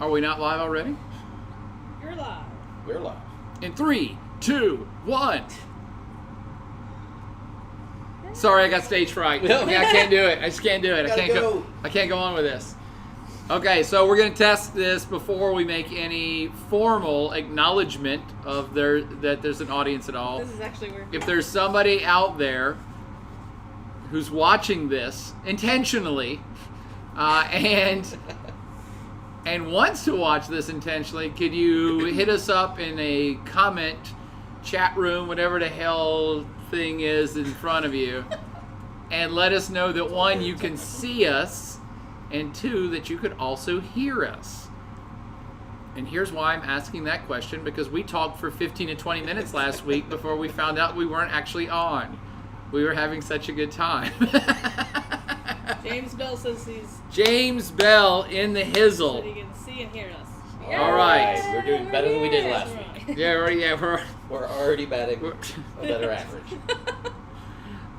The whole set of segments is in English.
Are we not live already? You're live. We're live. In 3, 2, 1. Sorry, I got stage fright. I can't do it. I just can't do it. I can't go on with this. Okay, so we're going to test this before we make any formal acknowledgement of that there's an audience at all. This is actually weird. If there's somebody out there who's watching this intentionally and wants to watch this intentionally, could you hit us up in a comment chat room, whatever the hell thing is in front of you, and let us know that 1, you can see us, and 2, that you could also hear us. And here's why I'm asking that question, because we talked for 15 to 20 minutes last week before we found out we weren't actually on. We were having such a good time. James Bell says he's... James Bell in the hizzle. So he can see and hear us. All right. We're doing better than we did last week. We're already batting a better average.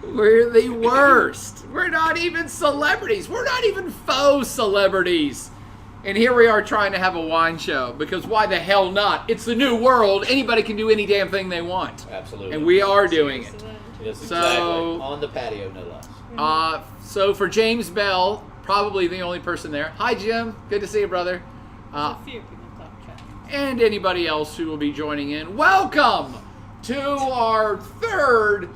We're the worst. We're not even celebrities. We're not even faux celebrities. And here we are trying to have a wine show, because why the hell not? It's the new world. Anybody can do any damn thing they want. Absolutely. And we are doing it. Yes, So- exactly. On the patio, no less. So for James Bell, probably the only person there. Hi, Jim. Good to see you, brother. There's a few people talk chat. And anybody else who will be joining in. Welcome to our 3rd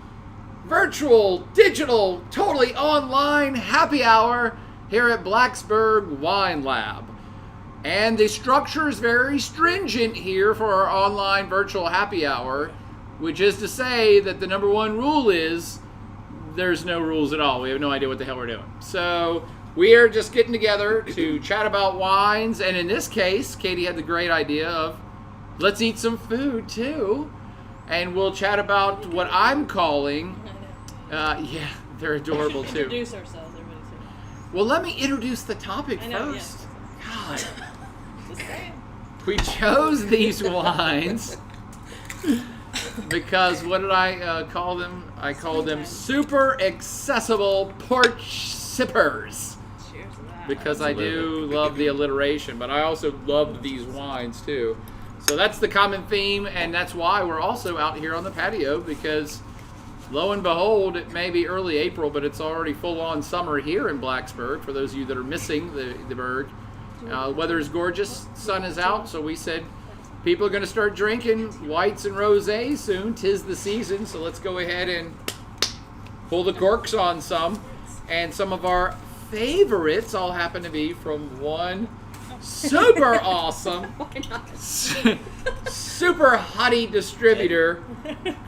virtual, digital, totally online happy hour here at Blacksburg Wine Lab. And the structure is very stringent here for our online virtual happy hour, which is to say that the number 1 rule is there's no rules at all. We have no idea what the hell we're doing. So we are just getting together to chat about wines. And in this case, Katie had the great idea of let's eat some food too. And we'll chat about what I'm calling, they're adorable too. Introduce ourselves, everybody. Well, let me introduce the topic I know, first. yeah. God. Just saying. We chose these wines because what did I call them? I called them super accessible porch sippers. Cheers to that. Because I do love the alliteration, but I also love these wines too. So that's the common theme, and that's why we're also out here on the patio, because lo and behold, it may be early April, but it's already full-on summer here in Blacksburg, for those of you that are missing the burg. Weather is gorgeous, sun is out, so we said people are going to start drinking whites and rosés soon. 'Tis the season, so let's go ahead and pull the corks on some. And some of our favorites all happen to be from one super awesome, Why not? super hottie distributor,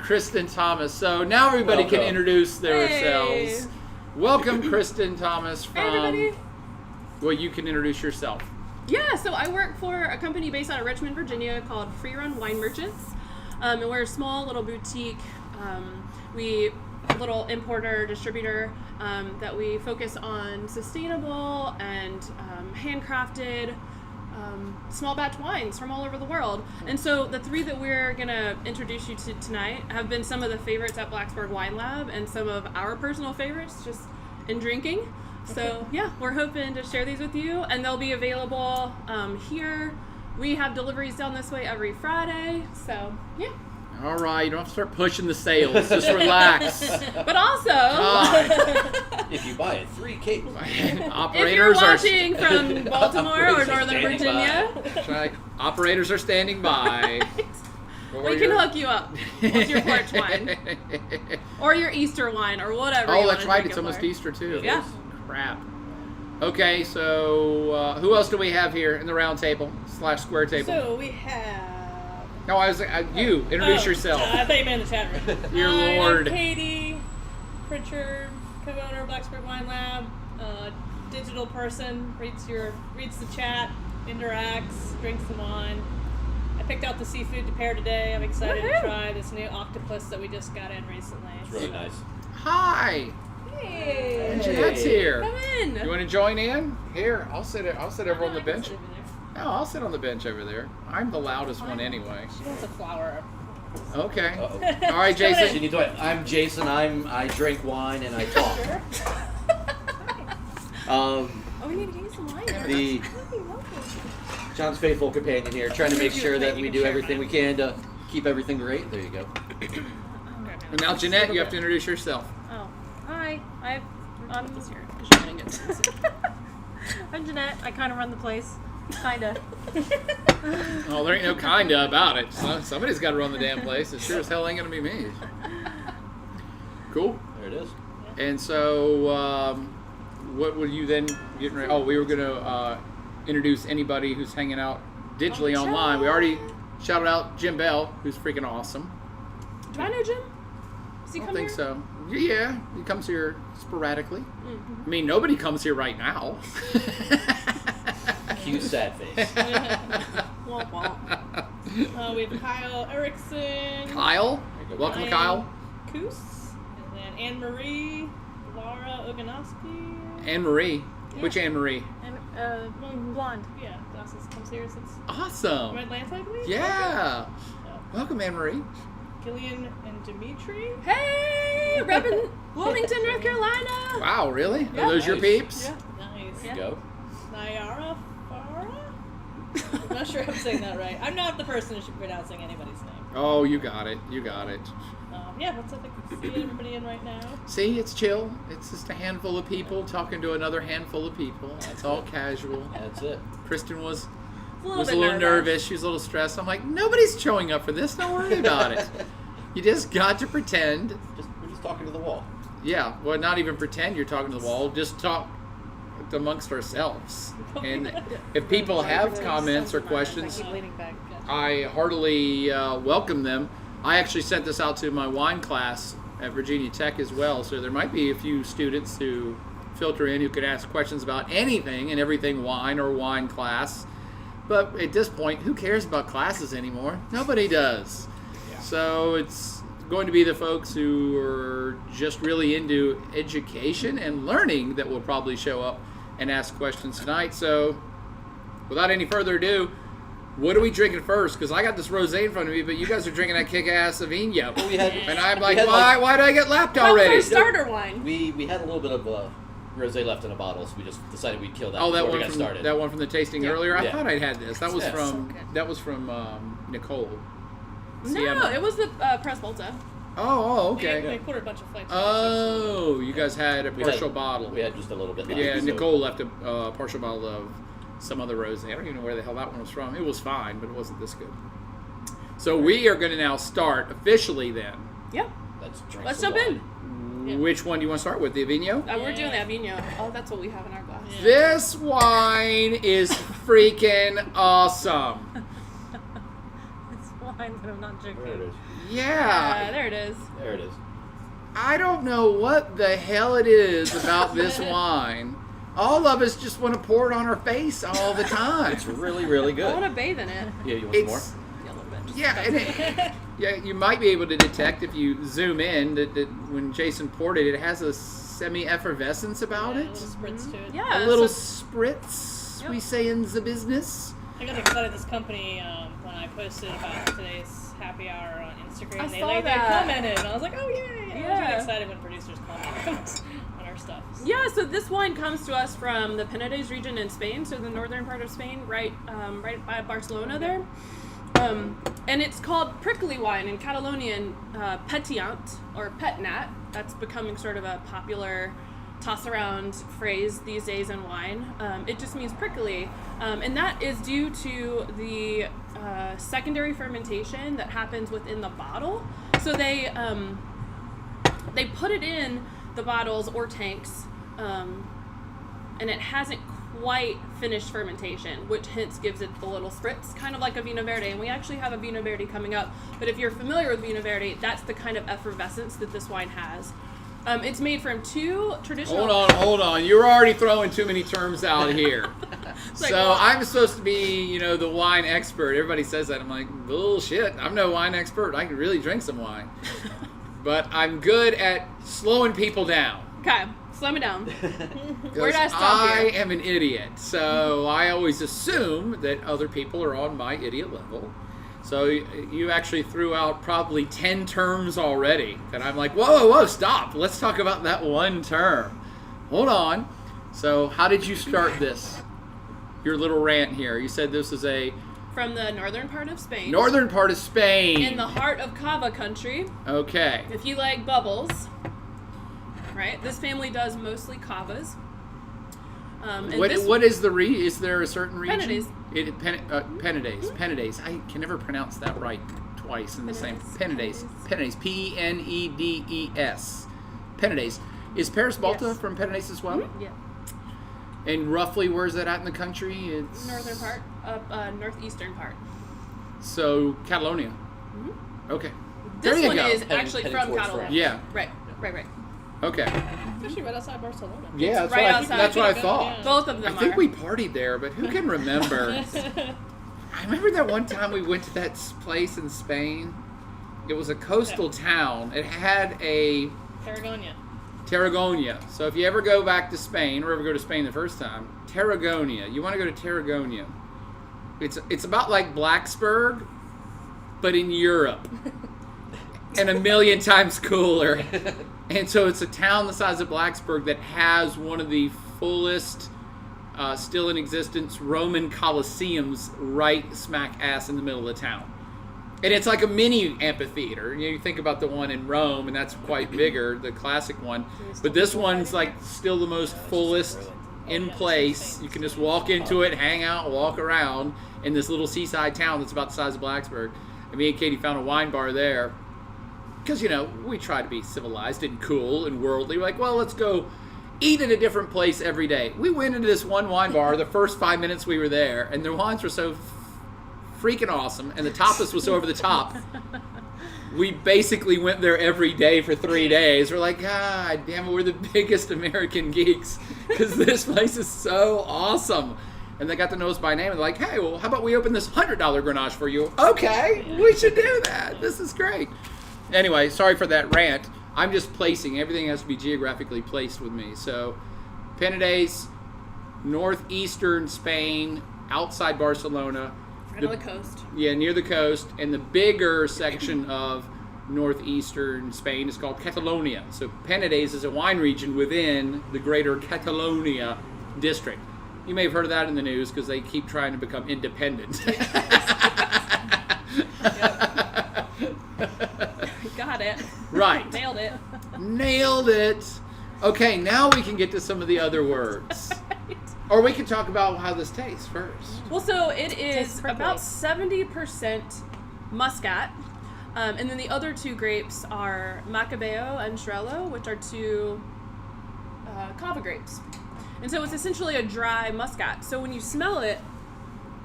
Kristen Thomas. So now everybody can introduce themselves. Welcome, Kristen Thomas from... Hey, everybody. Well, you can introduce yourself. Yeah, so I work for a company based out of Richmond, Virginia called Free Run Wine Merchants. And we're a small little boutique. Little importer, distributor, that we focus on sustainable and handcrafted small batch wines from all over the world. And so the 3 that we're going to introduce you to tonight have been some of the favorites at Blacksburg Wine Lab and some of our personal favorites just in drinking. So yeah, we're hoping to share these with you, and they'll be available here. We have deliveries down this way every Friday, so yeah. All right, you don't have to start pushing the sales. Just relax. But also, If you buy it, 3 cases. if you're Operators are watching from Baltimore or Operators are Northern standing Virginia, That's right. Operators are standing by. we can hook you up with your porch wine or your Easter wine or whatever. Oh, you that's wanna right. drink It's it almost for. Easter too. Yeah. Crap. Okay, so who else do we have here in the round table / square table? So we have... No, I was you. Introduce yourself. I thought you meant in the chat room. Your Hi, lord. I'm Katie Pritchard, co-owner of Blacksburg Wine Lab. Digital person, reads the chat, interacts, drinks the wine. I picked out the seafood to pair today. I'm excited to try this new octopus that we just got in recently. It's really nice. Hi. Hey. Jeanette's here. Come in. You want to join in? Here, I'll sit over on the bench. Sit over there. No, I'll sit on the bench over there. I'm the loudest one anyway. She wants a flower. Okay. Uh-oh. All right, She Jason. needs to- I'm Jason. I drink wine and I talk. Oh, we need to get you some wine. The John's faithful companion here, trying to make sure that we do everything we can to keep everything great. There you go. And now, Jeanette, you have to introduce yourself. Oh, hi. I'm I'm Jeanette. I kind of run the place. Kinda. Oh, there ain't no kinda about it. Somebody's got to run the damn place. It sure as hell ain't gonna be me. Cool. There it is. And so, what would you then get ready? Oh, we were gonna introduce anybody who's hanging out digitally online. We already shouted out Jim Bell, who's freaking awesome. Do I know Jim? Does he I come don't think here? so. Yeah, he comes here sporadically. I mean, nobody comes here right now. Cue sad face. Womp womp. We have Kyle Erickson. Kyle, welcome, Kyle. Koos. And then Anne Marie. Laura Oganowski. Anne Marie. Which Anne Marie? And blonde. Yeah, glasses comes here since Awesome. Red Lantern, I believe. Yeah. Oh. Welcome, Anne Marie. Gillian and Dimitri. Hey, repping Wilmington, North Carolina. Wow, really? Yeah. Are those your Nice. peeps? Yeah. Nice. Yeah. Go. Nyara Farah? I'm not sure I'm saying that right. I'm not the person who should be pronouncing anybody's name. Oh, you got it. You got it. Yeah, what's up? I can see everybody in right now. See, it's chill. It's just a handful of people talking to another handful of people. It's all casual. That's it. Kristen was A a little nervous. She was a little stressed. I'm like, nobody's showing up for this. Don't worry about it. You just got to pretend. We're just talking to the wall. Yeah, well, not even pretend you're talking to the wall. Just talk amongst ourselves. And if people have comments or questions, I keep leaning back. Gotcha. I heartily welcome them. I actually sent this out to my wine class at Virginia Tech as well, so there might be a few students who filter in who could ask questions about anything and everything wine or wine class. But at this point, who cares about classes anymore? Nobody does. So it's going to be the folks who are just really into education and learning that will probably show up and ask questions tonight. So without any further ado, what are we drinking first? Because I got this rosé in front of me, but you guys are drinking that kick-ass Sauvignon. Well, we had, And I'm we like, had, why did I get lapped Well, already? for starter wine. We had a little bit of rosé left in a bottle, so we just decided we'd kill that Oh, that before we one got from started. that one from the tasting earlier. I Yeah. thought I'd had this. That was Yeah. from Nicole. No, Sienna. it was the Press Volta. Oh, They okay. poured a bunch of flights. Oh, you guys had a We partial had- bottle. We had just a little bit left. Yeah, so- Nicole left a partial bottle of some other rosé. I don't even know where the hell that one was from. It was fine, but it wasn't this good. So we are going to now start officially then. Yeah. Let's some jump wine. in. Yeah. Which one do you want to start with? The Avignon? We're doing the Avignon. Oh, that's what we have in our glass. Yeah. This wine is freaking awesome. It's wine that I'm not drinking. There it is. Yeah. There it is. There it is. I don't know what the hell it is about this wine. All of us just want to pour it on our face all the time. It's really, really I want good. to bathe in it. Yeah, you want some more? It's Yeah, a little bit. Just yeah, and yeah. You might be able to detect if you zoom in that when Jason poured it, it has a semi-effervescence about Yeah, a it. little spritz to it. Yeah. A little so- spritz, Yep. we say in the business. I got excited at this company when I posted about today's happy hour on Instagram. I They saw they that. commented, and I was like, oh yay! I was Yeah. really excited when producers comment on our stuff. Yeah, so this wine comes to us from the Penedès region in Spain, so the northern part of Spain, right by Barcelona there. And it's called prickly wine in Catalonian, pétillant or pétnat. That's becoming sort of a popular toss around phrase these days in wine. It just means prickly, and that is due to the secondary fermentation that happens within the bottle. So they put it in the bottles or tanks, and it hasn't quite finished fermentation, which hence gives it the little spritz, kind of like a Vino Verde. And we actually have a Vino Verde coming up. But if you're familiar with Vino Verde, that's the kind of effervescence that this wine has. It's made from two traditional... Hold on. You're already throwing too many terms out here. like, So well- I'm supposed to be, the wine expert. Everybody says that. I'm like, bullshit. I'm no wine expert. I can really drink some wine. But I'm good at slowing people down. Okay, slow me down. Where Because did I stop I here? am an idiot. So I always assume that other people are on my idiot level. So you actually threw out probably 10 terms already. And I'm like, whoa, stop. Let's talk about that one term. Hold on. So how did you start this? your little rant here. You said this is a From the northern part of Spain. northern part of Spain. In the heart of Cava country. Okay. If you like bubbles, right? This family does mostly Cavas. And What is the is there a certain region? Penedès. Penedès. Penedès. I can never pronounce that right twice in the same. Penedès. Penedès. Penedes. Penedès. Is Paris Balta Yes. from Penedès as well? Yeah. And roughly, where is that at in the country? It's Northern part, northeastern part. So Catalonia. Mm-hmm. Okay. This there you one go. is actually Heading from towards Catalonia. France. Yeah. Right. Okay. It's actually right outside Barcelona. Yeah, that's right what outside. that's what I Yeah. thought. Both of I them think are. we partied there, but who can remember? I remember that one time we went to that place in Spain. It was a coastal town. It had a Tarragona. So if you ever go back to Spain, or ever go to Spain the first time, Tarragona. You want to go to Tarragona. It's about like Blacksburg, but in Europe. And a million times cooler. And so it's a town the size of Blacksburg that has one of the fullest, still in existence, Roman Colosseums right smack ass in the middle of the town. And it's like a mini amphitheater. You think about the one in Rome, and that's quite bigger, the classic one. But this one's like still the most fullest in place. You can just walk into it, hang out, walk around in this little seaside town that's about the size of Blacksburg. And me and Katie found a wine bar there. Because, we try to be civilized and cool and worldly. We're like, well, let's go eat at a different place every day. We went into this one wine bar the first 5 minutes we were there, and the wines were so freaking awesome, and the tapas was so over the top. We basically went there every day for 3 days. We're like, God damn it, we're the biggest American geeks because this place is so awesome. And they got to know us by name, and they're like, hey, well, how about we open this $100 Grenache for you? Okay, we should do that. This is great. Anyway, sorry for that rant. I'm just placing. Everything has to be geographically placed with me. So, Penedès, northeastern Spain, outside Barcelona. Right on the coast. Yeah, near the coast. And the bigger section of northeastern Spain is called Catalonia. So, Penedès is a wine region within the greater Catalonia district. You may have heard of that in the news because they keep trying to become independent. Got it. Right. Nailed it. Okay, now we can get to some of the other words. Or we can talk about how this tastes first. Well, so it Tastes is prickly. about 70% Muscat. And then the other two grapes are Macabeo and Xarel·lo, which are two Cava grapes. And so it's essentially a dry Muscat. So when you smell it,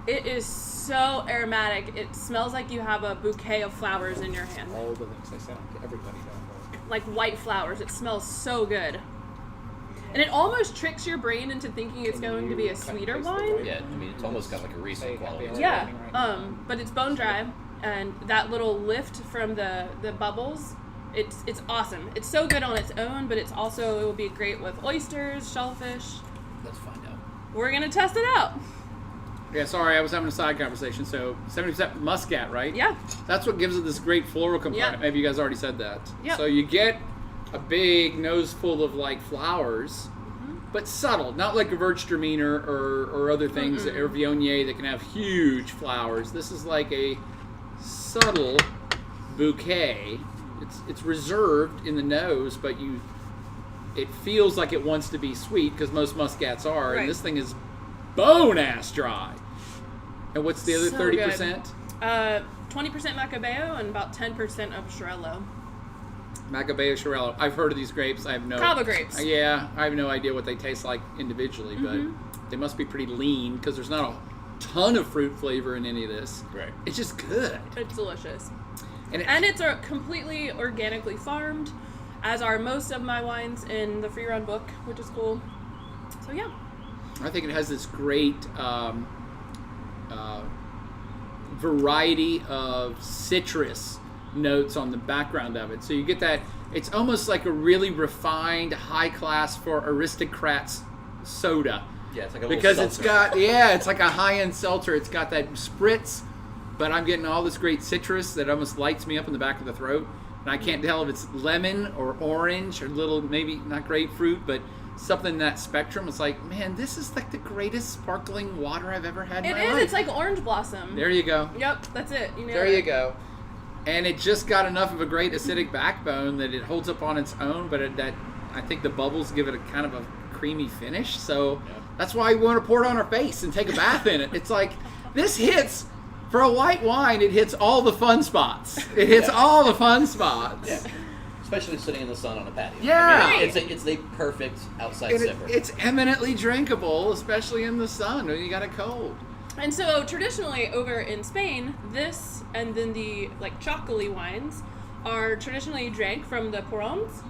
it is so aromatic. It smells like you have a bouquet of flowers in your hand. All the things I sound like everybody does. Like white flowers. It smells so good. And it almost tricks your brain into thinking it's going to be a sweeter wine. Yeah, it's almost got like a Riesling quality. Yeah, but it's bone dry, and that little lift from the bubbles, it's awesome. It's so good on its own, but it will be great with oysters, shellfish. Let's find out. We're gonna test it out. Yeah, sorry, I was having a side conversation. So 70% Muscat, right? Yeah. That's what gives it this great floral component. Yeah. Maybe you guys already said that. Yep. So you get a big nose full of like flowers, but subtle, not like a Gewürztraminer or other things, or Viognier that can have huge flowers. This is like a subtle bouquet. It's reserved in the nose, but it feels like it wants to be sweet because most Muscats are, Right. and this thing is bone-ass dry. And what's the other So 30%? 20% Macabeo and about 10% of Xarel·lo. Macabeo Xarel·lo. I've heard of these grapes. I have no... Cava grapes. Yeah, I have no idea what they taste like individually, but they must be pretty lean because there's not a ton of fruit flavor in any of this. Right. It's just good. It's delicious. And it's completely organically farmed, as are most of my wines in the free run book, which is cool. So yeah. I think it has this great variety of citrus notes on the background of it. So you get that, it's almost like a really refined, high-class for aristocrats soda. Yeah, it's like a little Because it's seltzer. it's like a high-end seltzer. It's got that spritz, but I'm getting all this great citrus that almost lights me up in the back of the throat. And I can't tell if it's lemon or orange or little, maybe not grapefruit, but something in that spectrum. It's like, man, this is like the greatest sparkling water I've ever had in It my is. life. It's like orange blossom. There you go. Yep, that's it. You know. There you go. And it just got enough of a great acidic backbone that it holds up on its own, but I think the bubbles give it a kind of a creamy finish. So that's why we want to pour it on our face and take a bath in it. It's like, this hits, for a white wine, it hits all the fun spots. It hits all the fun spots. Yeah. Especially sitting in the sun on a patio. Yeah. I mean, it's the perfect outside And sipper. it's eminently drinkable, especially in the sun when you got it cold. And so traditionally over in Spain, this and then the like chocolate wines are traditionally drank from the porrons.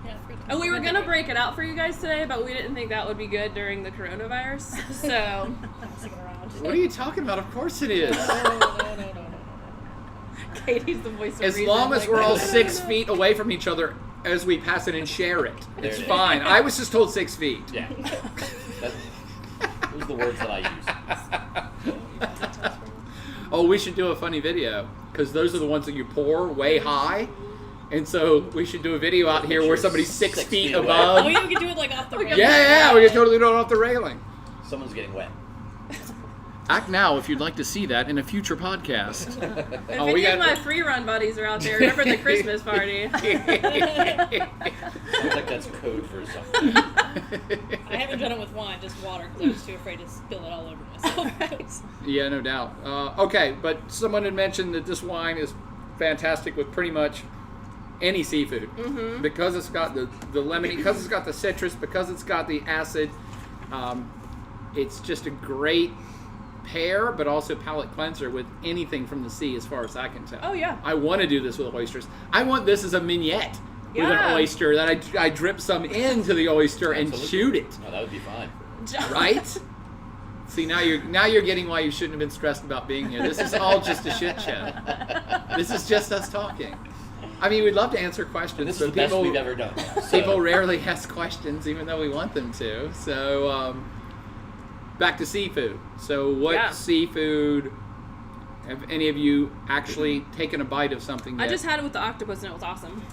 Yeah, I forgot to And we were mention gonna it. break it out for you guys today, but we didn't think that would be good during the coronavirus. So Passing it around. What are you talking about? Of course it is. No. Katie's the voice of As reason. long as like, we're all no. 6 feet away from each other as we pass it and share it, There it's it is. fine. I was just told 6 feet. Yeah. Those are the words that I use. Oh, we should do a funny video because those are the ones that you pour way high, and so we should do a video out here where somebody's 6 6 feet feet away. above. Oh, yeah, we could do it like off the rail. Yeah, we can totally do it off the railing. Someone's getting wet. Act now if you'd like to see that in a future podcast. If Oh, any we of got- my free run buddies are out there, remember the Christmas party. Sounds like that's code for something. I haven't done it with wine, just water, because I was too afraid to spill it all over myself. Yeah, no doubt. Okay, but someone had mentioned that this wine is fantastic with pretty much any seafood because it's got the lemony, because it's got the citrus, because it's got the acid. It's just a great pair, but also palate cleanser with anything from the sea, as far as I can tell. Oh, yeah. I want to do this with oysters. I want this as a mignette with an Yeah. oyster that I drip some into the oyster and Absolutely. shoot it. Oh, that would be fine. Right? See, now you're getting why you shouldn't have been stressed about being here. This is all just a shit show. This is just us talking. I mean, we'd love to answer questions. And this is but the best people, we've ever done. people So, rarely ask questions, even though we want them to. So, back to seafood. So, what Yeah. seafood have any of you actually taken a bite of something I yet? just had it with the octopus and it was awesome. I'm You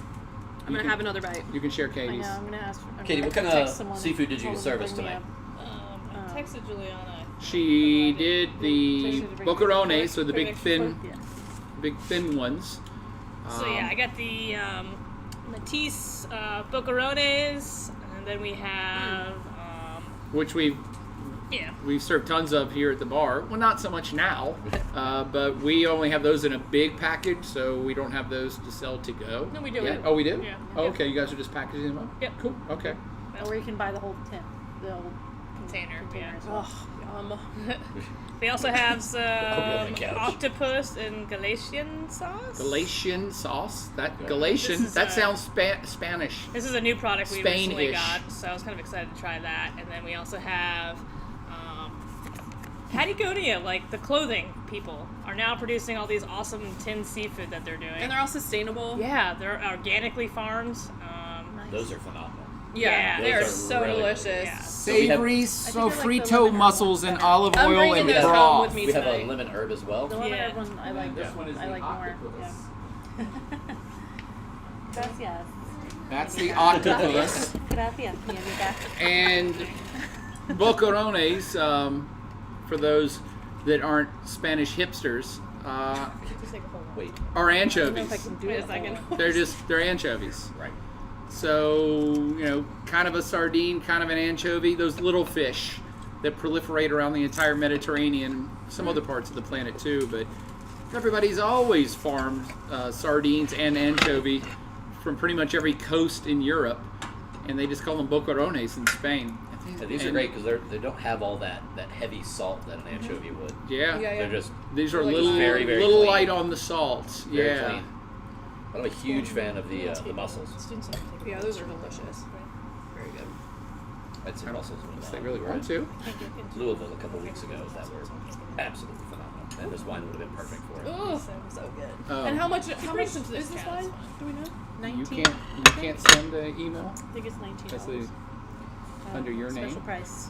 gonna can- have another bite. You can share I Katie's. know, I'm gonna ask. Katie, what kind of seafood did you serve us tonight? I texted Juliana. She did the Texted to bring boccherones, so the bring big extra thin, Yeah. big thin ones. So yeah, I got the Matisse Boccherones, and then we have Which we've yeah. served tons of here at the bar. Well, not so much now, but we only have those in a big package, so we don't have those to sell to go. No, we do. yet. Oh, we do? Yeah. Oh, okay, you guys are just packaging them up? Yep. Cool, okay. Or you can buy the whole tin, the whole Container, container yeah. as well. Oh, We also have I'll be on some the couch. octopus and Galatian sauce. Galatian sauce. That Yeah. Galatian, This is, that sounds Spanish. This is a new product we recently Spain-ish. got, so I was kind of excited to try that. And then we also have Patagonia, like the clothing people, are now producing all these awesome tinned seafood that they're doing. and they're all sustainable. yeah, they're organically farmed. Those are phenomenal. Yeah, they are those are so really delicious. good. Yeah. Savory I like the sofrito lemon mussels and olive I'm oil bringing and those home broth. with me We have a tonight. lemon herb as well. The lemon Yeah. herb one, I like this one. I like more. Yeah. Gracias. That's the octopus. Gracias, mi amiga. And boquerones, for those that aren't Spanish hipsters, Just take a whole one. Wait, are I don't know if I anchovies. can do Wait a it. second. They're anchovies. right. So, kind of a sardine, kind of an anchovy, those little fish that proliferate around the entire Mediterranean, some other parts of the planet too, but everybody's always farmed sardines and anchovy from pretty much every coast in Europe, and they just call them boquerones in Spain. Yeah, these are And- great because they don't have all that heavy salt that an anchovy would. Yeah, Yeah, They're just these are Like little, very, very little clean. light on the salt. very Yeah. clean. I'm a huge fan of the mussels. Yeah, those are delicious. Very good. I'd say mussels. If they really want to. Louisville a couple weeks ago that were absolutely phenomenal, and this wine would have been perfect for it. Ooh, so good. Um, And how much is this wine? Do we know? 19. You can't send the email. I think it's $19. That's the, under your name. Special price.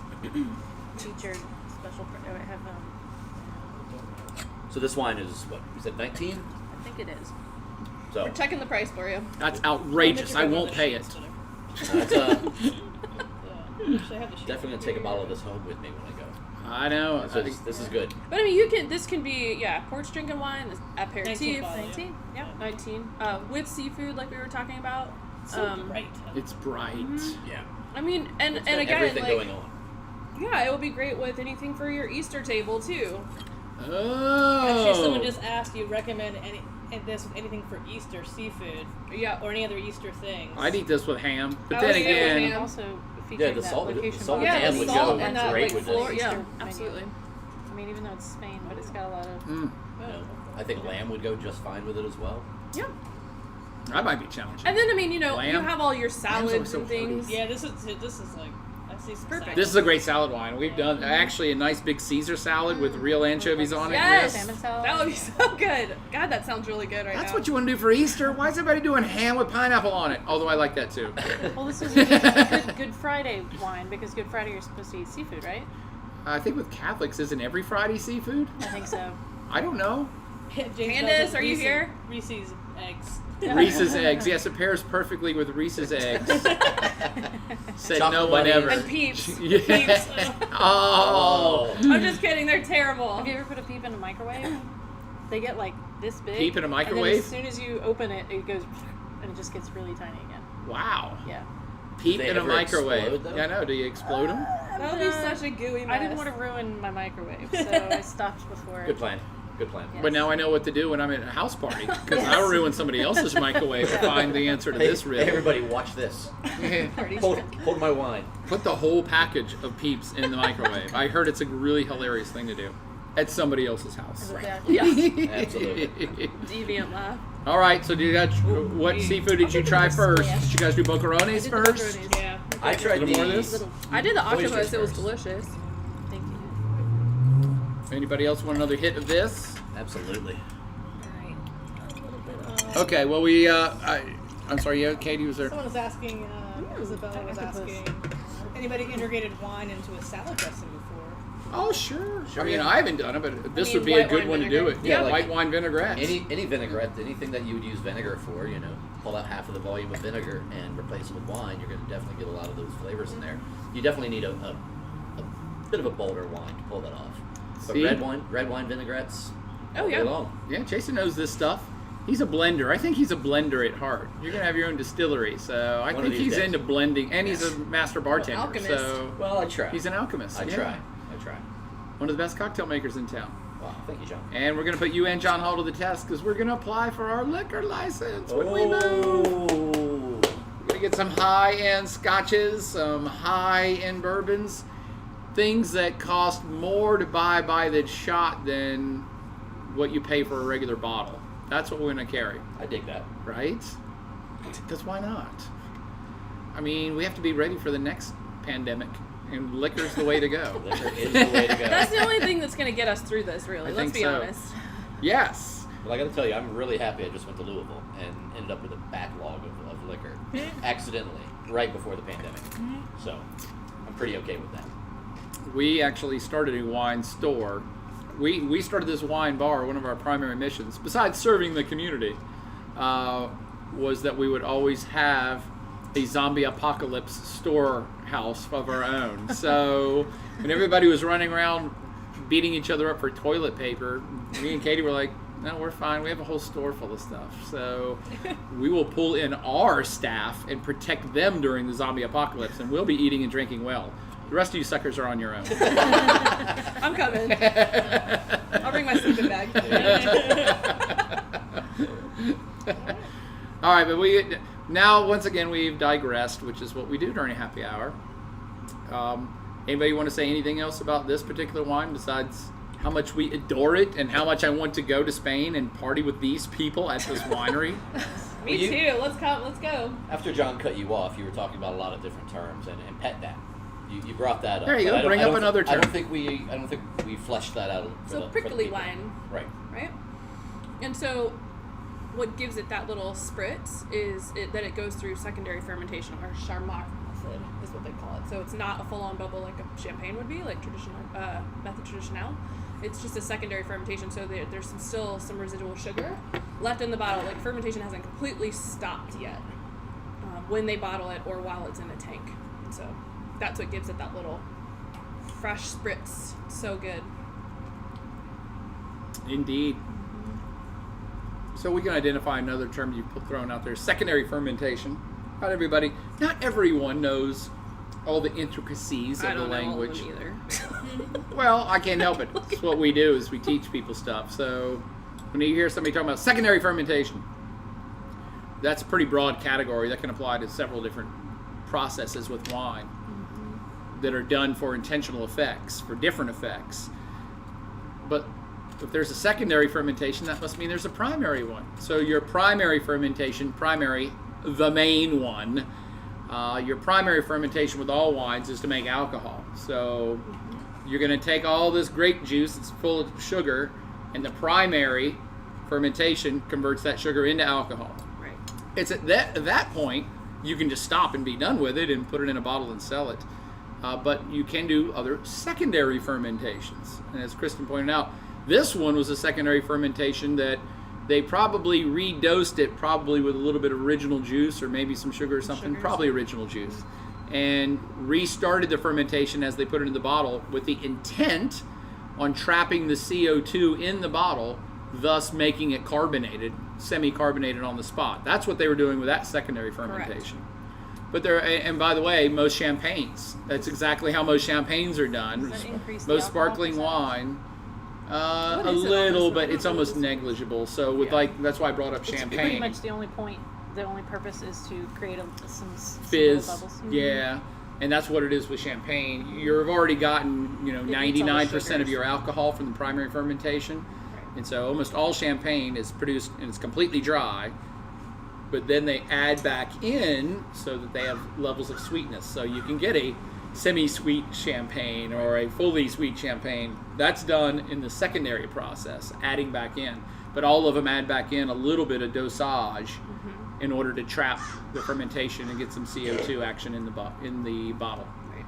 Featured special price. I have So this wine is what you said, 19. I think it is. So We're checking the price for you. That's outrageous. I won't pay it. it's Actually, I have the sheet Definitely gonna take a bottle of this home with me when I go. I know. This is good. But I mean, this can be porch drinking wine, this 19 aperitif, bottle, 19? Yeah. 19, with seafood like we were talking about. So bright. It's bright. Yeah. I mean, and It's got again, everything like, going on. yeah, it would be great with anything for your Easter table too. Oh. Actually, someone just asked you recommend anything for Easter seafood. Yeah. Or any other Easter things. I'd eat this with ham, but I then would say with again, ham. Also Yeah, featuring the that salt location salt bar. and ham the would salt go and that great like with floor, this. yeah, Menu. absolutely. I mean, even though it's Spain, but it's got a lot of. Oh. I think lamb would go just fine with it as well. Yeah. I might be challenging. And then I mean, you Lamb? have all your always salads so and things. hearty. Yeah, this is like I see some Perfect. This is a great salad wine. We've done actually a nice big Caesar salad with real anchovies on it. Yes, Salmon salad. that would be so good. God, that sounds really good right That's now. what you want to do for Easter. Why is everybody doing ham with pineapple on it? Although I like that too. Well, this is a good Friday wine because Good Friday you're supposed to eat seafood, right? I think with Catholics, isn't every Friday seafood? I think so. I don't know. James Candace, Bell's are you Reese's- here? Reese's eggs. Reese's eggs. Yes, it pairs perfectly with Reese's eggs. Said Chocolate no one bunnies. ever. And peeps. Yeah. Peeps. Oh. I'm just kidding. They're terrible. Have you ever put a peep in a microwave? They get like this big. Peep in a And microwave? then as soon as you open it, it goes and it just gets really tiny again. Wow. Yeah. Peep they in a ever microwave. explode, though? Yeah, I know. Do you explode them? That would be such a gooey mess. I didn't want to ruin my microwave, so I stopped before. Good plan. Good plan. Yeah. But now I know what to do when I'm at a house party because I'll ruin somebody else's microwave to find the answer to Hey, this riddle. everybody, watch this. Party Hold my wine. Put the whole package of Peeps in the microwave. I heard it's a really hilarious thing to do at somebody else's house. Is it that? Yeah. Absolutely. Deviant laugh. All right, so what seafood did you try first? Did you guys do bocaronis first? Yeah. I tried Little more of these. this? I did the Oysters octopus. It was first. delicious. Thank you. Anybody else want another hit of this? Absolutely. Okay, well I'm sorry, yeah, Katie was there. Someone was asking, Isabella was asking, anybody integrated wine into a salad dressing before? Oh, sure. I mean, yeah. I haven't done it, but this mean, would be a white good wine one to do it. vinegar? Yeah, Yeah, like white wine vinaigrette. Any vinaigrette, anything that you would use vinegar for, pull out half of the volume of vinegar and replace it with wine, you're going to definitely get a lot of those flavors in there. You definitely need a bit of a bolder wine to pull that off. But See? red wine vinaigrettes, Oh, all day yeah. long. Yeah, Jason knows this stuff. He's a blender. I think he's a blender at heart. You're gonna have your own distillery, so I One of think these he's days. into blending, and he's a master bartender. alchemist. So Well, I try. he's an alchemist. I yeah. try. One of the best cocktail makers in town. Wow, thank you, John. And we're gonna put you and John Hall to the test because we're gonna apply for our liquor license when we move. Oh. We're gonna get some high-end scotches, some high-end bourbons, things that cost more to buy by the shot than what you pay for a regular bottle. That's what we're gonna carry, I dig that. right? Because why not? I mean, we have to be ready for the next pandemic, and liquor's the way to go. Liquor is the way to go. That's the only thing that's going to get us through this, really. I Let's think be so. honest. Yes. Well, I got to tell you, I'm really happy I just went to Louisville and ended up with a backlog of liquor accidentally right before the pandemic. So I'm pretty okay with that. We actually started a wine store. We started this wine bar. One of our primary missions, besides serving the community, was that we would always have a zombie apocalypse storehouse of our own. So when everybody was running around beating each other up for toilet paper, me and Katie were like, no, we're fine. We have a whole store full of stuff. So we will pull in our staff and protect them during the zombie apocalypse, and we'll be eating and drinking well. The rest of you suckers are on your own. I'm coming. I'll bring my sleeping bag. All right, but now once again we've digressed, which is what we do during a happy hour. Anybody want to say anything else about this particular wine besides how much we adore it and how much I want to go to Spain and party with these people at this winery? Me You- too. Let's go. After John cut you off, you were talking about a lot of different terms and pet that. You brought that up. There you but go. I don't- Bring I up don't another I don't term. think we fleshed that out. For So the prickly people. wine. Right. Right? And so what gives it that little spritz is that it goes through secondary fermentation, or Charmat method is what they call it. So it's not a full-on bubble like a champagne would be, like traditional method traditional. It's just a secondary fermentation, so there's still some residual sugar left in the bottle. Like fermentation hasn't completely stopped yet when they bottle it or while it's in a tank. So that's what gives it that little fresh spritz. So good. Indeed. So we can identify another term you've thrown out there: secondary fermentation. Not everyone knows all the intricacies of the language. I don't know all of them either. Well, I can't help it. That's what we do, is we teach people stuff. So when you hear somebody talking about secondary fermentation, that's a pretty broad category that can apply to several different processes with wine that are done for intentional effects, for different effects. But if there's a secondary fermentation, that must mean there's a primary one. So your primary fermentation, the main one, your primary fermentation with all wines is to make alcohol. So you're going to take all this grape juice, it's full of sugar, and the primary fermentation converts that sugar into alcohol. Right. It's at that point you can just stop and be done with it and put it in a bottle and sell it. But you can do other secondary fermentations. And as Kristen pointed out, this one was a secondary fermentation that they probably redosed it, probably with a little bit of original juice or maybe some sugar or something, probably original juice, and restarted the fermentation as they put it in the bottle with the intent on trapping the CO2 in the bottle, thus making it carbonated, semi-carbonated on the spot. That's what they were doing with that secondary fermentation. But and by the way, most champagnes, that's exactly how most champagnes are done. Does that increase the Most alcohol sparkling percentage? wine. What A is it little, almost? but it's almost negligible. So with that's why I brought up It's pretty champagne. much the only point. The only purpose is to create some Fizz, little bubbles. yeah, and that's what it is with champagne. You've already gotten, needs all the 99% of sugars. your alcohol from the primary fermentation, and so almost all champagne is produced and it's completely dry. But then they add back in so that they have levels of sweetness. So you can get a semi-sweet champagne or a fully sweet champagne. That's done in the secondary process, adding back in. But all of them add back in a little bit of dosage in order to trap the fermentation and get some CO2 action in the bottle. Right.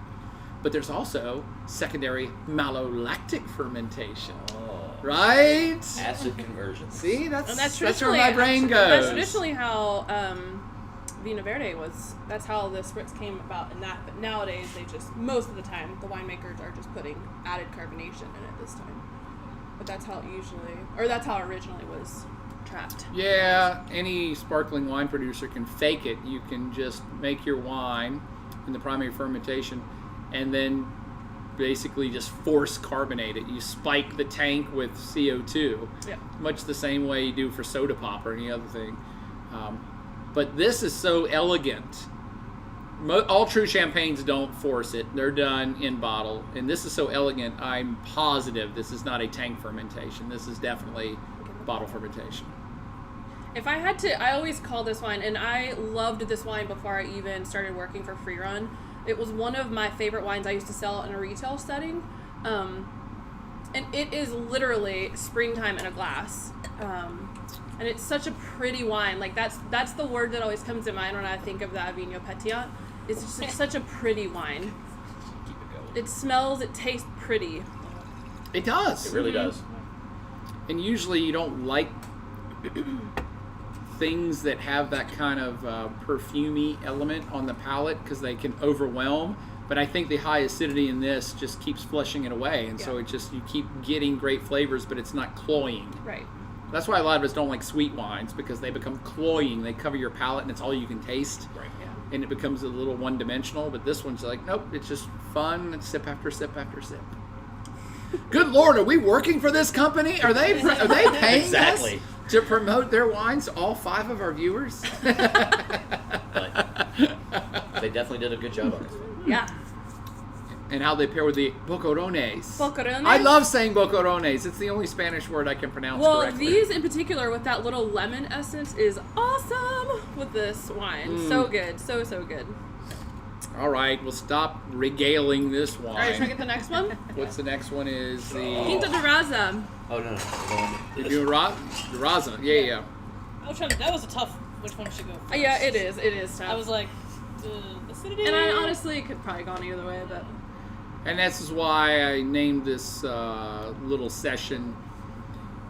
But there's also secondary malolactic fermentation, Oh. right? Acid conversion. See, that's And that's where traditionally my brain goes. That's traditionally how Vino Verde was. That's how the spritz came about in that. But nowadays, most of the time, the winemakers are just putting added carbonation in it this time. But that's how that's how it originally was trapped. Yeah, any sparkling wine producer can fake it. You can just make your wine in the primary fermentation and then basically just force carbonate it. You spike the tank with CO2, much the same way you do for soda pop or any other thing. But this is so elegant. All true champagnes don't force it. They're done in bottle. And this is so elegant, I'm positive this is not a tank fermentation. This is definitely bottle fermentation. If I had to, I always call this wine, and I loved this wine before I even started working for Free Run. It was one of my favorite wines I used to sell in a retail setting. And it is literally springtime in a glass. And it's such a pretty wine. Like that's the word that always comes to mind when I think of the Avignon Pétillant. It's just such a pretty wine. Keep it going. It smells, it tastes pretty. It does. It really does. And usually you don't like things that have that kind of perfumey element on the palate because they can overwhelm. But I think the high acidity in this just keeps flushing it away. And so you keep getting great flavors, but it's not cloying. Right. That's why a lot of us don't like sweet wines, because they become cloying. They cover your palate and it's all you can taste. Right. Yeah. And it becomes a little one-dimensional. But this one's like, nope, it's just fun, and sip after sip after sip. Good Lord, are we working for this company? Are they paying Exactly. us to promote their wines to all 5 of our viewers? But they definitely did a good job on this one. Yeah. And how they pair with the boquerones. Boquerones? I love saying boquerones. It's the only Spanish word I can pronounce Well, correctly. these in particular with that little lemon essence is awesome with this wine. So good. So good. All right, we'll stop regaling this wine. All right, should I get the next one? What's the next one? Is the Quinta de Raza. Oh, no. the Raza? Yeah. I was trying to, that was a tough, which one should go first? Yeah, it is. It is tough. I was like, acidity. and I honestly could probably gone either way, but And this is why I named this little session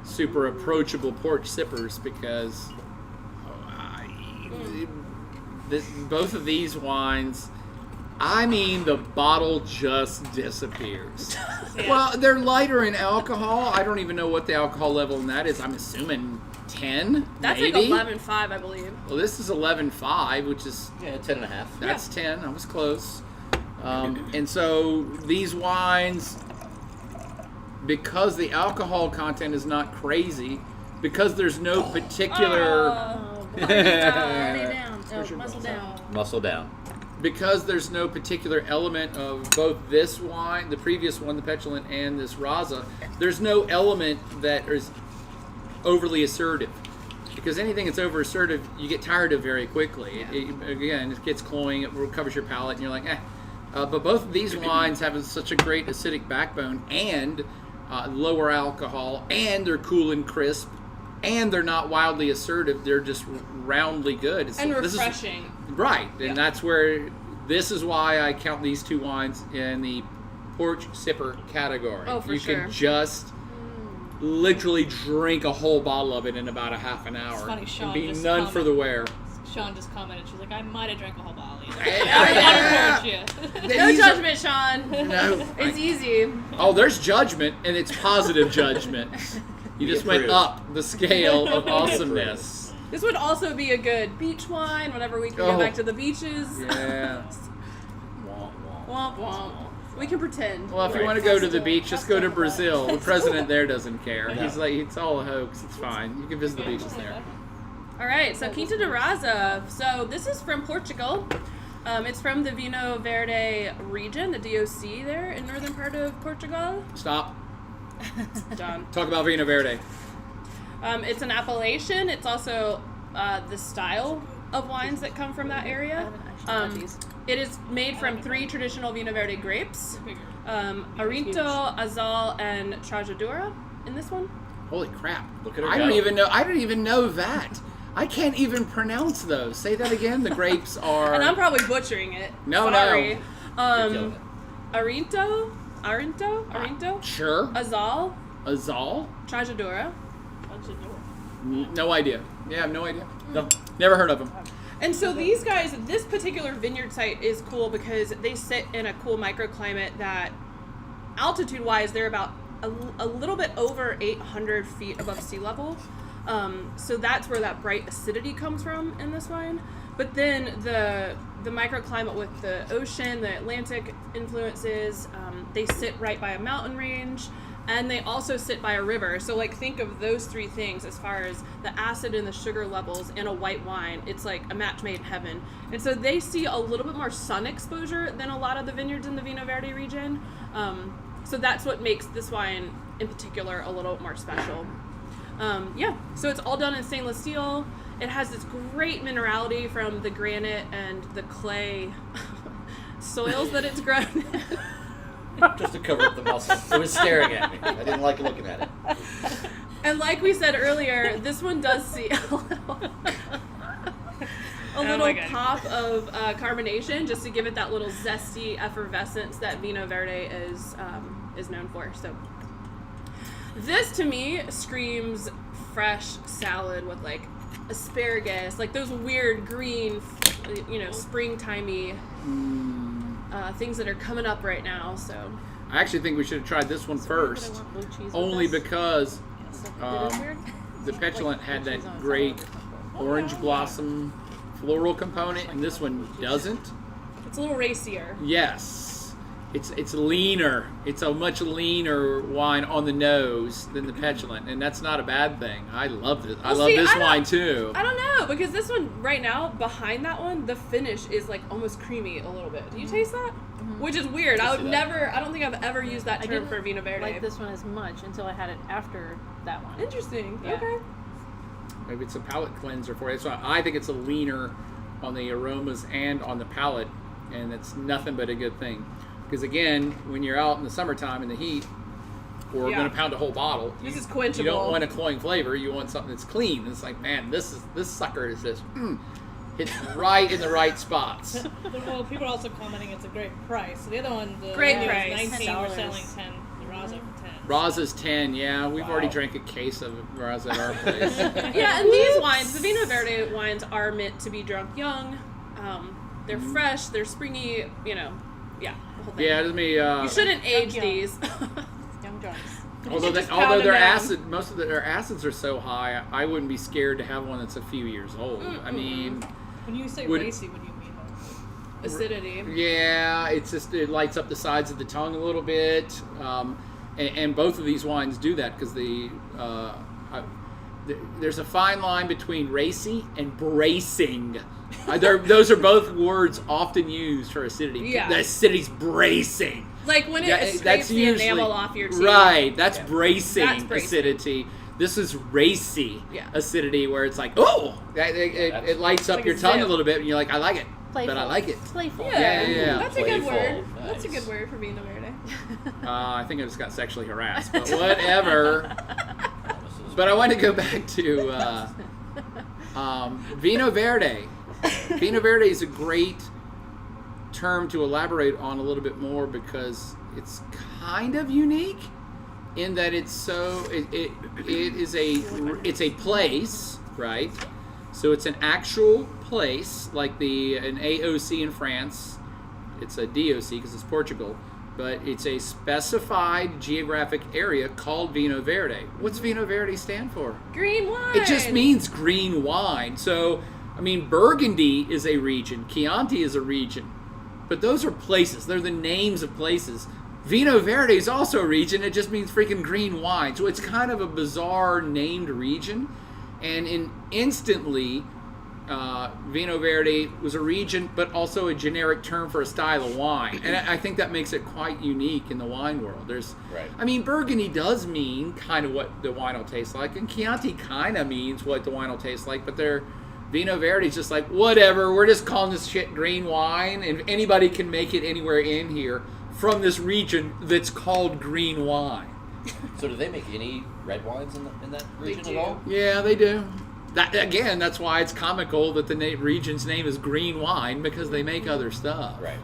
Super Approachable Porch Sippers, because both of these wines I mean, the bottle just disappears. Yeah. Well, they're lighter in alcohol. I don't even know what the alcohol level in that is. I'm assuming 10, That's maybe? like 11.5, I believe. Well, this is 11.5, which is, Yeah, 10.5. that's 10. I was close. And so these wines, because the alcohol content is not crazy, because there's no particular... Lay down. Where's your Muscle muscle? down. Muscle down. Because there's no particular element of both this wine, the previous one, the Petulant, and this Raza, there's no element that is overly assertive. Because anything that's over assertive, you get tired of very quickly. Again, it gets cloying, it recovers your palate, and you're like, eh. But both of these wines have such a great acidic backbone and lower alcohol, and they're cool and crisp, and they're not wildly assertive. They're just roundly good. And This is- refreshing. Right, and that's where, this is why I count these two wines in the porch sipper category. Oh, for you sure. can just literally drink a whole bottle of it in about a half an hour. It's funny, Sean and be just none for the wear. Sean just commented. She's like, I might have drank a whole bottle. Yeah. No These are- judgment, Sean. No, It's easy. oh, there's judgment, and it's positive judgment. You just went approve. up the scale of awesomeness. This would also be a good beach wine whenever we can Oh. go back to the beaches. Yeah. Womp womp. We can pretend. Well, if you want to go to the beach, just go to Brazil. The president there doesn't care. He's like, it's all a hoax. It's fine. You can visit the beaches there. All right, so Quinta de Raza. So this is from Portugal. It's from the Vinho Verde region, the DOC there in northern part of Portugal. Stop. Done. Talk about Vinho Verde. It's an appellation. It's also the style of wines that come from that area. It is made from 3 traditional Vinho Verde grapes: Arinto, Azal, and Trajadura. In this one, Holy crap! Look at her I go. don't even know. I didn't even know that. I can't even pronounce those. Say that again. The grapes are. and I'm probably butchering it. No, Sorry. You're killing it. Arinto, Sure. Azal, Azal? Trajadura. No idea. Yeah, I have no idea. No. Never heard of them. And so these guys, this particular vineyard site is cool because they sit in a cool microclimate that, altitude-wise, they're about a little bit over 800 feet above sea level. So that's where that bright acidity comes from in this wine. But then the microclimate with the ocean, the Atlantic influences, they sit right by a mountain range. And they also sit by a river. So, like, think of those 3 things as far as the acid and the sugar levels in a white wine. It's like a match made in heaven. And so they see a little bit more sun exposure than a lot of the vineyards in the Vinho Verde region. So that's what makes this wine in particular a little more special. So it's all done in stainless steel. It has this great minerality from the granite and the clay soils that it's grown in. Just to cover up the muscle. It was staring at me. I didn't like looking at it. And like we said earlier, this one does see a little my God. pop of carbonation, just to give it that little zesty effervescence that Vinho Verde is known for. So this to me screams fresh salad with like asparagus, like those weird green, springtimey things that are coming up right now. So I actually think we should have tried this one first. Only because the Petulant had that great orange blossom floral component, and this one doesn't. It's a little racier. Yes. It's leaner. It's a much leaner wine on the nose than the Petulant, and that's not a bad thing. I love this. I love this wine too. I don't know, because this one right now, behind that one, the finish is like almost creamy a little bit. Do you taste that? Which is weird. I don't think I've ever used that I term didn't for Vinho Verde. like this one as much until I had it after that one. Interesting. Yeah. Okay. Maybe it's a palate cleanser for you. So I think it's a leaner on the aromas and on the palate, and it's nothing but a good thing. Because again, when you're out in the summertime in the heat, or Yeah. going to pound a whole bottle, This is you quenchable. don't want a cloying flavor. You want something that's clean. It's like, man, this sucker is just hits right in the right spots. Well, people are also commenting it's a great price. So the other one, the Great was price. 19, we're $10. selling 10. The Raza for 10. Raza's 10, yeah. We've Wow. already drank a case of Raza at our place. Yeah, and these wines, the Vinho Verde wines, are meant to be drunk young. They're fresh. They're springy. You know, yeah, the whole thing. Yeah, let me. You shouldn't age Young. these. Young joints. Although, just pound their them down. acid, most of their acids are so high, I wouldn't be scared to have one that's a few years old. I mean, When you say Would- racy, what do you mean? Acidity. yeah, it lights up the sides of the tongue a little bit, and both of these wines do that because there's a fine line between racy and bracing. Those are both words often used for acidity. Yeah. The acidity's bracing. Like when it scrapes the enamel off your teeth. Right, that's bracing That's bracing. acidity. This is racy Yeah. acidity, where it's like, oh, it lights up like your a tongue a zip. little bit, and you're like, I like it, Playful. but I like it. Playful. Yeah. That's a good Playful. word. That's a Nice. good word for Vino Verde. I think I just got sexually harassed, but whatever. But I want to go back to Vino Verde. Vino Verde is a great term to elaborate on a little bit more because it's kind of unique in that it's a place, right? So it's an actual place, like an AOC in France. It's a DOC because it's Portugal, but it's a specified geographic area called Vino Verde. What's Vino Verde stand for? Green wine. It just means green wine. So, I mean, Burgundy is a region, Chianti is a region, but those are places. They're the names of places. Vino Verde is also a region. It just means freaking green wine. So it's kind of a bizarre named region. And instantly, Vino Verde was a region, but also a generic term for a style of wine. And I think that makes it quite unique in the wine world. Right. I mean, Burgundy does mean kind of what the wine will taste like, and Chianti kind of means what the wine will taste like, but Vino Verde's just like, whatever, we're just calling this shit green wine, and anybody can make it anywhere in here from this region that's called green wine. So do they make any red wines in that region do. at all? Yeah, they do. That's why it's comical that the region's name is green wine, because they make other stuff. Right.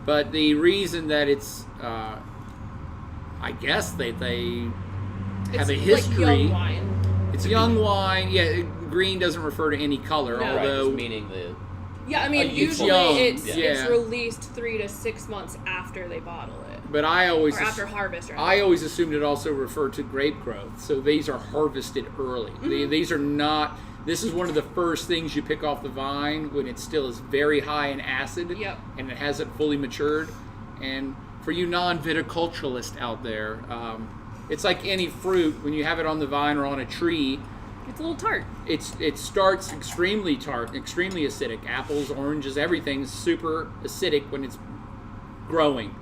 But the reason that it's, I guess they have a history. Like young wine. It's young wine. Yeah, green doesn't refer to any color, No. Right. although Just meaning the Yeah, I mean, It's usually young, it's yeah. released 3 to 6 months after they bottle it, But I always or after harvest. Rather. I always assumed it also referred to grape growth. So these are harvested early. These are not. This is one of the first things you pick off the vine when it still is very high in acid, Yep. and it hasn't fully matured. And for you non-viticulturalists out there, it's like any fruit. When you have it on the vine or on a tree, It's a little tart. it starts extremely tart, extremely acidic. Apples, oranges, everything's super acidic when it's growing.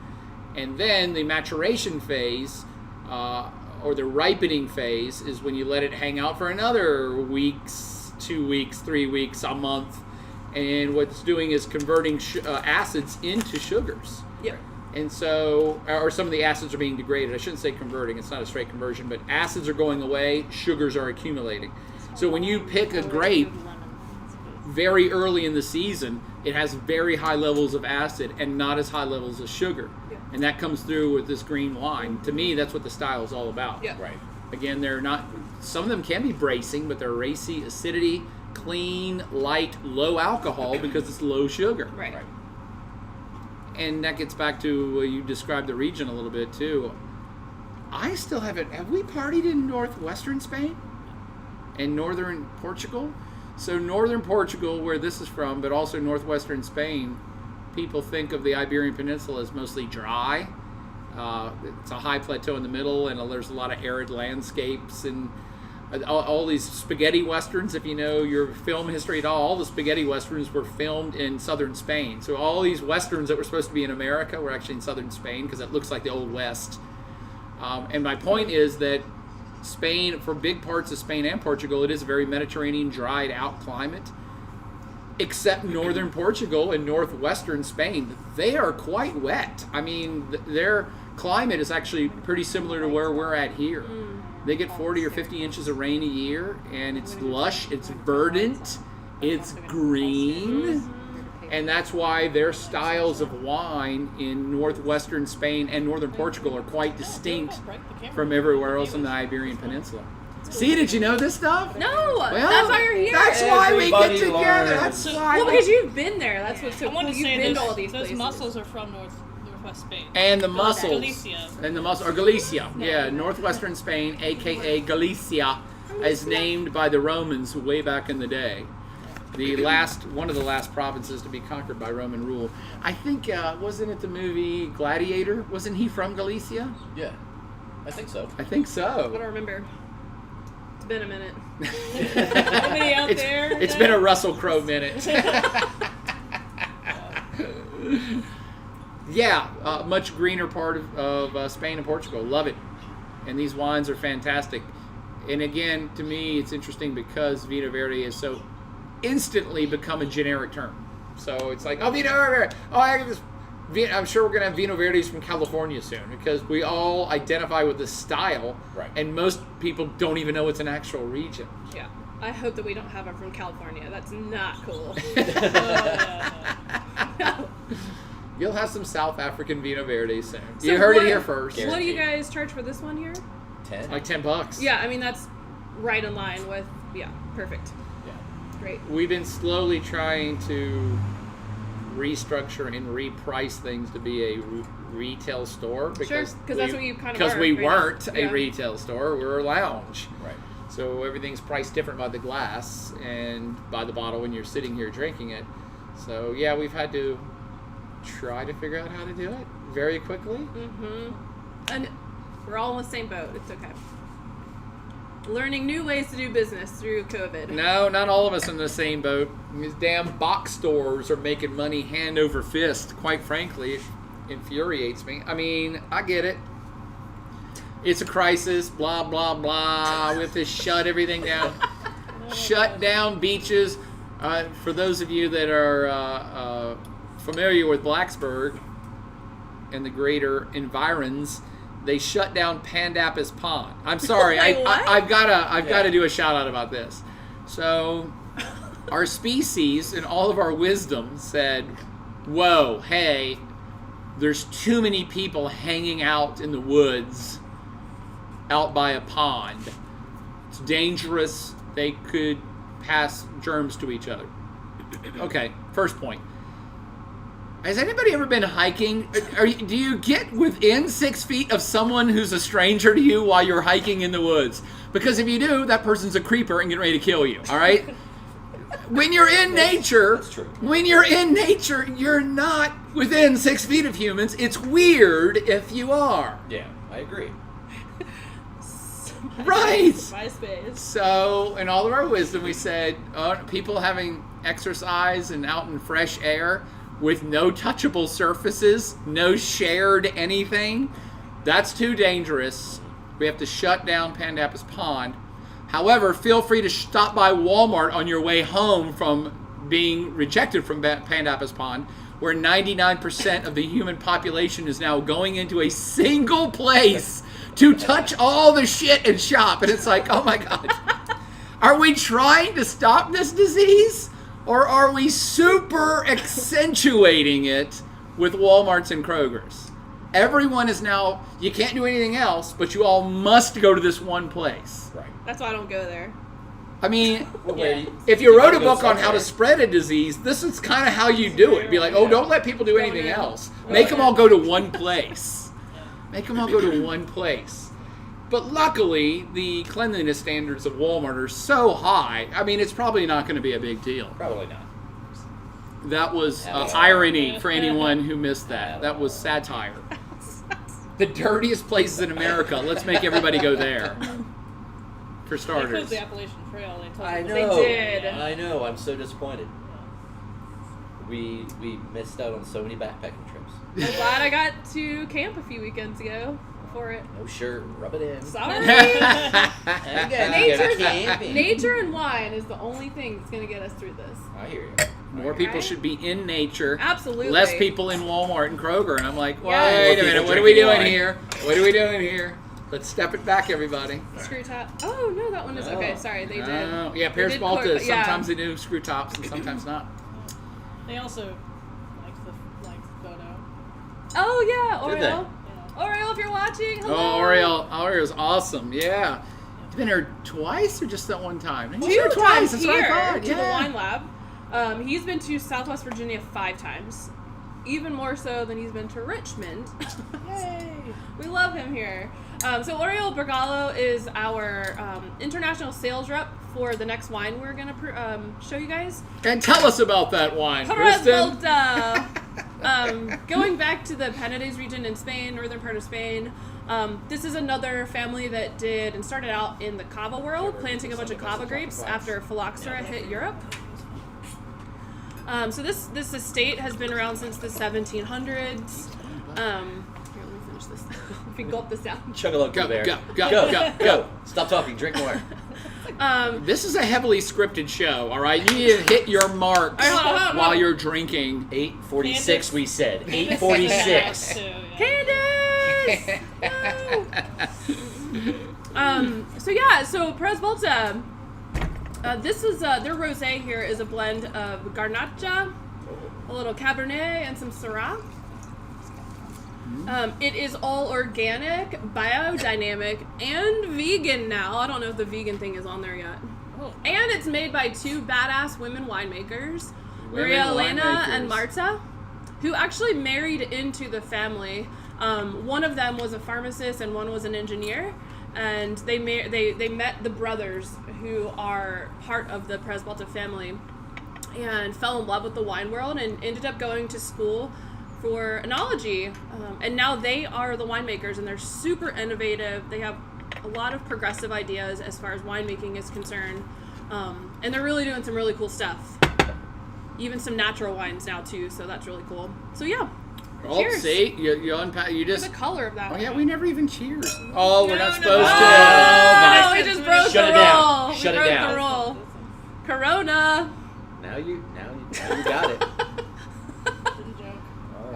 And then the maturation phase, or the ripening phase, is when you let it hang out for another weeks, 2 weeks, 3 weeks, a month. And what it's doing is converting acids into sugars. Yep. And so, or some of the acids are being degraded. I shouldn't say converting, it's not a straight conversion, but acids are going away, sugars are accumulating. So when you pick a grape very early in the season, it has very high levels of acid and not as high levels of sugar. Yeah. And that comes through with this green wine. To me, that's what the style is all about. Yeah. right. Again, they're not, some of them can be bracing, but they're racy, acidity, clean, light, low alcohol because it's low sugar. Right. Right. And that gets back to you described the region a little bit too. I still haven't. Have we partied in northwestern Spain and northern Portugal? So northern Portugal, where this is from, but also northwestern Spain, people think of the Iberian Peninsula as mostly dry. It's a high plateau in the middle, and there's a lot of arid landscapes and all these spaghetti westerns. If you know your film history at all the spaghetti westerns were filmed in southern Spain. So all these westerns that were supposed to be in America were actually in southern Spain because it looks like the old West. And my point is that Spain, for big parts of Spain and Portugal, it is a very Mediterranean, dried out climate. Except northern Portugal and northwestern Spain, they are quite wet. I mean, their climate is actually pretty similar to where we're at here. They get 40 or 50 inches of rain a year, and it's lush, it's verdant, it's green, and that's why their styles of wine in northwestern Spain and northern Portugal are quite distinct from everywhere else in the Iberian Peninsula. See, did you know this stuff? No, Well, that's why you're here. That's why we get Everybody together. learns. That's why. Well, because you've been there. That's what's so I cool. want to You've say been those, to all these those places. mussels are from northwest Spain. And the mussels. Galicia. And the mussels, or Galicia. Yeah, northwestern Spain, aka Galicia, is named by the Romans way back in the day. One of the last provinces to be conquered by Roman rule. I think, wasn't it the movie Gladiator? Wasn't he from Galicia? Yeah, I think so. I think I so. don't remember. It's been a minute. Nobody out there? It's been a Russell Crowe minute. Yeah, much greener part of Spain and Portugal. Love it. And these wines are fantastic. And again, to me, it's interesting because Vino Verde is so instantly become a generic term. So it's like, oh, Vino Verde. Oh, I'm sure we're going to have Vino Verdes from California soon because we all identify with the style. Right. And most people don't even know it's an actual region. Yeah. I hope that we don't have them from California. That's not cool. You'll have some South African Vino Verdes soon. So You heard it what- here first. Guaranteed. What do you guys charge for this one here? 10? Like $10. Yeah, I mean, that's right in line with, perfect. Yeah. Great. We've been slowly trying to restructure and reprice things to be a retail store because that's what you kind of because are we right now. weren't a Yeah. retail store, we were a lounge. Right. So everything's priced different by the glass and by the bottle when you're sitting here drinking it. So yeah, we've had to try to figure out how to do it very quickly. Mm-hmm. And we're all in the same boat. It's okay. Learning new ways to do business through COVID. No, not all of us in the same boat. These damn box stores are making money hand over fist. Quite frankly, it infuriates me. I mean, I get it. It's a crisis, blah, blah, blah. We have to shut everything down. Shut down beaches. For those of you that are familiar with Blacksburg and the greater environs, they shut down Pandapis Pond. I'm sorry, Wait, what? I've got to do a shout out about this. So, our species and all of our wisdom said, "Whoa, hey, there's too many people hanging out in the woods, out by a pond. It's dangerous. They could pass germs to each other." Okay, first point. Has anybody ever been hiking? Do you get within 6 feet of someone who's a stranger to you while you're hiking in the woods? Because if you do, that person's a creeper and getting ready to kill you, all right? When you're in nature, That's true. when you're in nature, you're not within 6 feet of humans. It's weird if you are. Yeah, I agree. Right. MySpace. So, in all of our wisdom, we said, people having exercise and out in fresh air with no touchable surfaces, no shared anything, that's too dangerous. We have to shut down Pandapis Pond. However, feel free to stop by Walmart on your way home from being rejected from Pandapis Pond, where 99% of the human population is now going into a single place to touch all the shit and shop. And it's like, oh my God. Are we trying to stop this disease? Or are we super accentuating it with Walmarts and Krogers? Everyone is now, you can't do anything else, but you all must go to this one place. Right. That's why I don't go there. I mean, Well, wait, if you wrote a gotta go book on how to somewhere. spread a disease, this is kind of how you do it. Be like, oh, don't let people do anything in. else. Make them all go to one place. Make them all go to one place. But luckily, the cleanliness standards of Walmart are so high, I mean, it's probably not going to be a big deal. Probably not. That was Yeah. irony for anyone who missed that. That was satire. The dirtiest places in America. Let's make everybody go there. For They closed starters. the Appalachian Trail. They told I people know. They did. I know. I'm so disappointed. We missed out on so many backpacking trips. I'm glad I got to camp a few weekends ago for it. No shirt, rub it in. Sorry. And again, you go camping. Nature and wine is the only thing that's going to get us through this. I hear you. More people Right? should be in nature. Absolutely. Less people in Walmart and Kroger. And I'm like, Yeah. wait a More minute, people what are we drinking doing wine. here? What are we doing here? Let's step it back, everybody. Screw top. Oh, no, that one is No. okay. Sorry, they did. Oh, yeah, They Pierce did Balta. clear- yeah. Sometimes they do screw tops and sometimes not. They also liked the photo. Oh, yeah, Did they? Oreo. Yeah. Oreo, if you're watching, hello. Oh, Oriole. Oriole's awesome. Yeah. You've been here twice or just that one time? He's Two here twice. times That's what I here thought. to the Yeah. wine lab. He's been to Southwest Virginia 5 times. Even more so than he's been to Richmond. Yay! We love him here. So L'Oreal Bergallo is our international sales rep for the next wine we're going to show you guys. And tell us about that wine, Kristen. Going back to the Penedès region in Spain, northern part of Spain, this is another family that did and started out in the cava world, planting a bunch of cava grapes after phylloxera hit Europe. So this estate has been around since the 1700s. Here, let me finish this. If we gulp this down. Chug a look, Go, Bear. go. Stop talking. Drink more. This is a heavily scripted show, all right? You need to hit your marks All right, hold on. while you're drinking. 8:46. We said 8:46. Candace! No! So Perez Volta. This is their rosé here is a blend of Garnacha, a little Cabernet, and some Syrah. It is all organic, biodynamic, and vegan now. I don't know if the vegan thing is on there yet. Oh. And it's made by 2 badass women winemakers, Women Maria Elena winemakers. and Marta, who actually married into the family. One of them was a pharmacist and one was an engineer. And they met the brothers who are part of the Perez Volta family and fell in love with the wine world and ended up going to school for enology. And now they are the winemakers and they're super innovative. They have a lot of progressive ideas as far as winemaking is concerned. And they're really doing some really cool stuff. Even some natural wines now too, so that's really cool. So yeah. Oh, Cheers. see? You unpack. You Look just... at the color of that. Oh, yeah, we never even cheered. Oh, we're not No, supposed no. to. Oh, my- we just broke Shut the it down. roll. We Shut it broke down. the roll. Corona. Now you got it.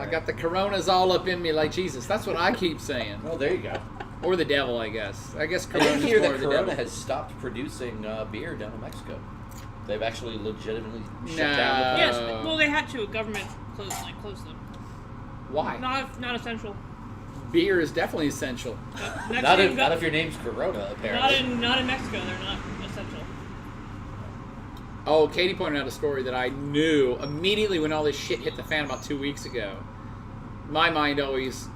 I got the Coronas all up in me like Jesus. That's what I keep saying. Oh, there you go. Or the devil, I guess. I guess I Corona's didn't hear more that the Corona devil. has stopped producing beer down in Mexico. They've actually legitimately shut No. down the Yes. plant. Well, they had to. Government closed them. Why? Not essential. Beer is definitely essential. Not if your name's Corona, apparently. Not in Mexico. They're not essential. Oh, Katie pointed out a story that I knew immediately when all this shit hit the fan about 2 weeks ago. My mind always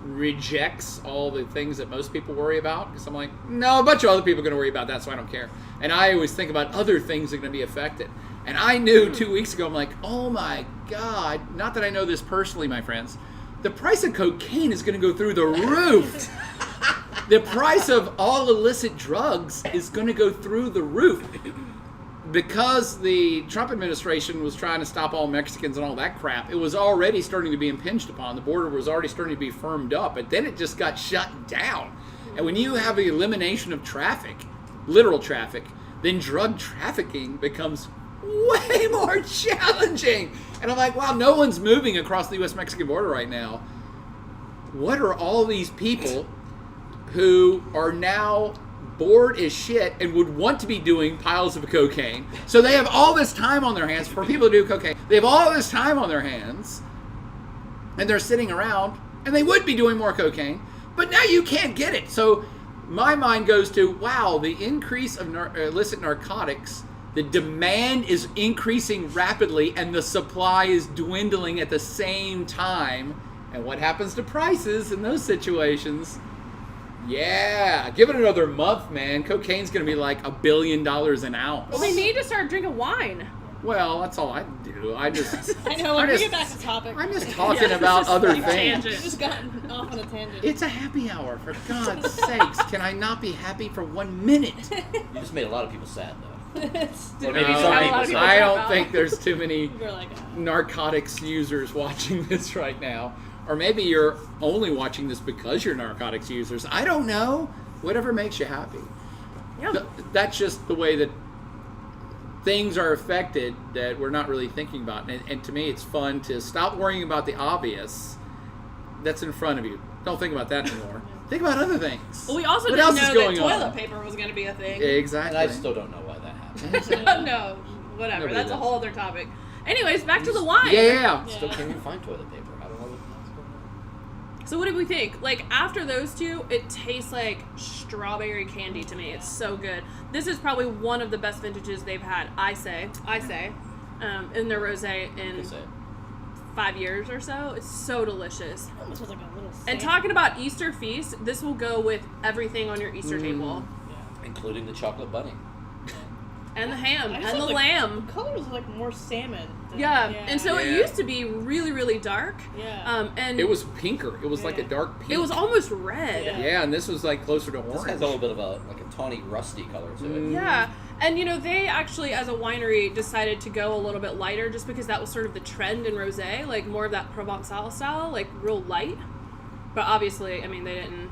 rejects all the things that most people worry about because I'm like, no, a bunch of other people are going to worry about that, so I don't care. And I always think about other things that are going to be affected. And I knew 2 weeks ago, I'm like, oh my God, not that I know this personally, my friends, the price of cocaine is going to go through the roof. The price of all illicit drugs is going to go through the roof. Because the Trump administration was trying to stop all Mexicans and all that crap, it was already starting to be impinged upon. The border was already starting to be firmed up, but then it just got shut down. And when you have the elimination of traffic, literal traffic, then drug trafficking becomes way more challenging. And I'm like, wow, no one's moving across the U.S.-Mexican border right now. What are all these people who are now bored as shit and would want to be doing piles of cocaine? So they have all this time on their hands for people to do cocaine. They have all this time on their hands and they're sitting around and they would be doing more cocaine, but now you can't get it. So my mind goes to, wow, the increase of illicit narcotics, the demand is increasing rapidly and the supply is dwindling at the same time. And what happens to prices in those situations? Yeah, give it another month, man. Cocaine's going to be like $1 billion an ounce. Well, we need to start drinking wine. Well, that's all I do. I just... I know. I'm When we just- get back to topic. I'm just talking Yeah, about this is other a things. tangent. We've just gotten off on a tangent. It's a happy hour, for God's sakes. Can I not be happy for 1 minute? You just made a lot of people sad, though. It's- Or maybe No, some a lot people of people sad. I drop don't out. think there's too many We're like, narcotics users watching this right now. Or maybe you're only watching this because you're narcotics users. I don't know. Whatever makes you happy. Yeah. That's just the way that things are affected that we're not really thinking about. And to me, it's fun to stop worrying about the obvious that's in front of you. Don't think about that anymore. Think about other things. Well, we also What didn't else is know going that toilet on? paper was going to be a thing. Exactly. And I still don't know why that happened. No, whatever. Nobody That's a does. whole other topic. Anyways, back to the wine. Yeah. Still can't even find toilet paper. I don't know what's going on. So what did we think? Like, after those two, it tastes like strawberry candy to me. It's so good. This is probably one of the best vintages they've had, I say, in their rosé in 5 years or so. It's so delicious. Almost was like a little And sand. talking about Easter feast, this will go with everything on your Easter table. Including the chocolate bunny. And the ham, I and just the thought, like, lamb. The color was like more salmon. Yeah. And so it Yeah. used to be really, really dark. Yeah. And It was pinker. It was like a Yeah. dark pink. it was almost red. Yeah. Yeah, and this was like closer to This orange. has a little bit of a tawny, rusty color to it. Yeah, and they actually, as a winery, decided to go a little bit lighter just because that was sort of the trend in rosé, like more of that Provençal style, like real light. But obviously, I mean, they didn't.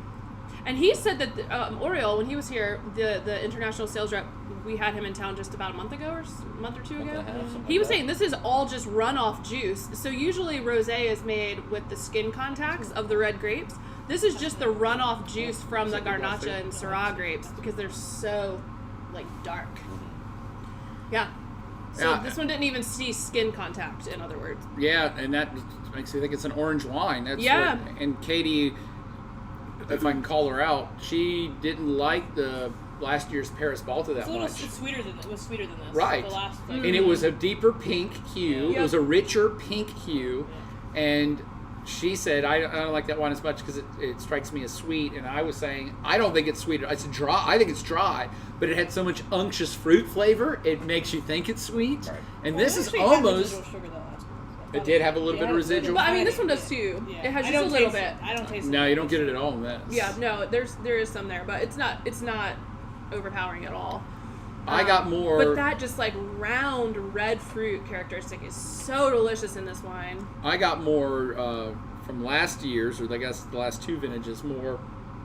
And he said that Oriol, when he was here, the international sales rep, we had him in town just about a month ago or a month or two ago. He was saying this is all just runoff juice. So usually rosé is made with the skin contacts of the red grapes. This is just the runoff juice from the Garnacha and Syrah grapes because they're so like dark. Yeah. So Yeah. this one didn't even see skin contact, in other words. Yeah, and that makes me think it's an orange wine. That's Yeah. and Katie, if I can call her out, she didn't like the last year's Paris Balta that It's a little much. sweeter than this. Right. The last, like, And it was a deeper pink hue. Yeah. It was a richer pink hue. And she said, I don't like that wine as much because it strikes me as sweet. And I was saying, I don't think it's sweet. I said dry. I think it's dry. But it had so much unctuous fruit flavor, it makes you think it's sweet. Right. And Well, this it is actually had almost... residual sugar, though, last one. It did have a little bit of residual. But I mean, this one does too. Yeah. It has I just don't a little taste bit. it. I don't taste it. No, you don't get it at all in this. Yeah, no, there is some there, but it's not overpowering at all. I got more... But that just like round red fruit characteristic is so delicious in this wine. I got more from last year's, or I guess the last two vintages, more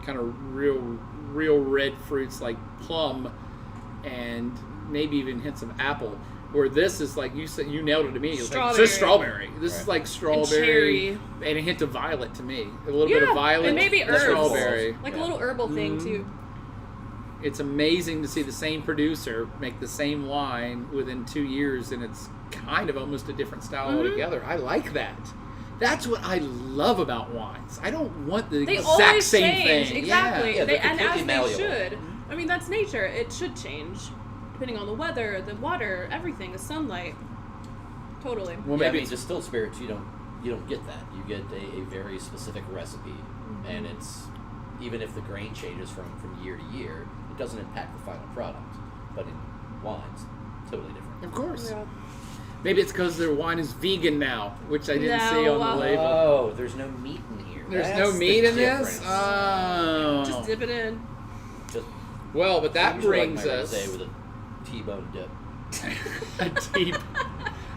kind of real red fruits like plum and maybe even hints of apple. Where this is like you said, you nailed it to me. It's like, it's just strawberry. This is like strawberry and a hint of violet to me. A little bit of violet and maybe and herbs, strawberry. like a little herbal thing too. It's amazing to see the same producer make the same wine within 2 years, and it's kind of almost a different style altogether. I like that. That's what I love about wines. I don't want the They exact always same change, thing. exactly. Yeah, they're And as completely they malleable. should. I mean, that's nature. It should change depending on the weather, the water, everything, the sunlight. Totally. Well, Yeah, I maybe mean, distilled spirits, you don't get that. You get a very specific recipe, and it's even if the grain changes from year to year, it doesn't impact the final product. But in wines, totally different. of course. Yeah. Maybe it's because their wine is vegan now, which I didn't see No, on the label. Oh, there's no meat in here. There's That's no the meat in this? difference. Oh. Just dip it in. Just Well, but that usually brings like my us... rosé with a T-bone dip. a deep...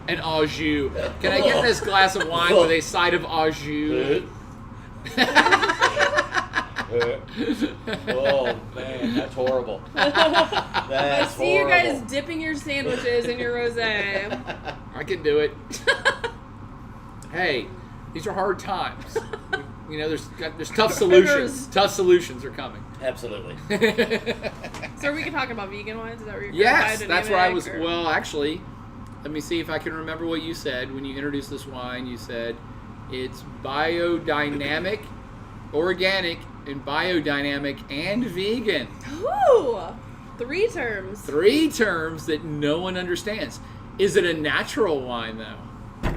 An au jus. Can I get this glass of wine with a side of au jus? Oh man, that's horrible. I That's see you guys horrible. dipping your sandwiches in your rosé. I can do it. Hey, these are hard times. You know, there's tough solutions. Tough solutions are coming. Absolutely. So are we can talk about vegan wines? Is that where you're Yes, that's where I was. Or? Well, actually, let me see if I can remember what you said when you introduced this wine. You said it's biodynamic, organic, and biodynamic and vegan. Ooh, 3 terms. 3 terms that no one understands. Is it a natural wine though?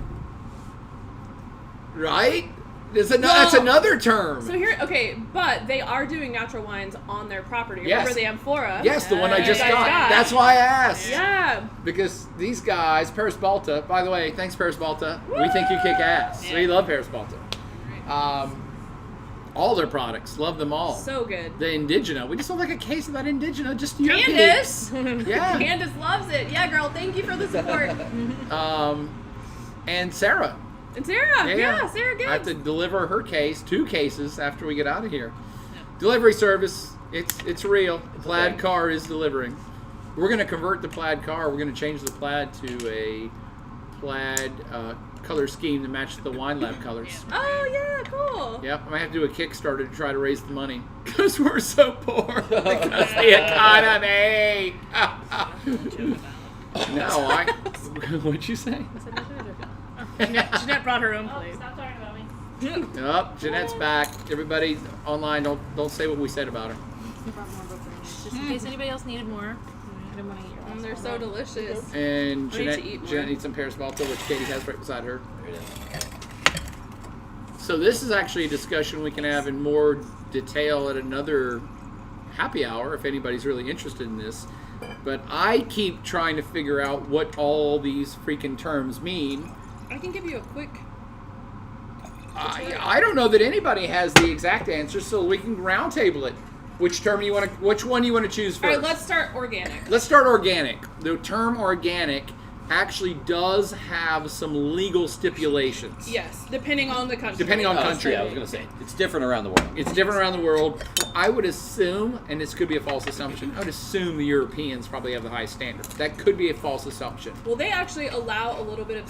Right? That's another term. So here, okay, but they are doing natural wines on their property. Yes. Remember the amphora? Yes, the one I just You guys got. That's why I asked. Yeah. Because these guys, Paris Balta, by the way, thanks Paris Balta. We think you kick ass. We love Paris Balta. All their products, love them all. So good. The Indigena, we just don't like a case of that Indigena, just your Candace! peeps. Yeah. Candace loves it. Yeah, girl, thank you for the support. And Sarah. And Sarah. Yeah, Sarah I have Gibbs. to deliver her case, 2 cases after we get out of here. Delivery service, it's real. The Plaid car is delivering. We're going to convert the Plaid car. We're going to change the Plaid to a Plaid color scheme to match the Wine Lab colors. Oh, yeah, cool. Yep, I might have to do a Kickstarter to try to raise the money because we're so poor because the economy. No, what'd you say? Jeanette brought her own plate. Stop talking about me. Oh, Jeanette's back. Everybody online, don't say what we said about her. Just in case anybody else needed more. I didn't want to eat your last They're one. so delicious. And I need to eat more. Jeanette needs some Paris Balto, which Katie has right beside her. There it is. So this is actually a discussion we can have in more detail at another happy hour if anybody's really interested in this. But I keep trying to figure out what all these freaking terms mean. I can give you a quick. I don't know that anybody has the exact answer, so we can roundtable it. Which one do you want to choose first? All right, let's start organic. Let's start organic. The term organic actually does have some legal stipulations. Yes, depending on the country. Depending on country. Yeah, I was going to say, it's different around the world. It's different around the world. I would assume, and this could be a false assumption, I would assume the Europeans probably have the highest standard. That could be a false assumption. Well, they actually allow a little bit of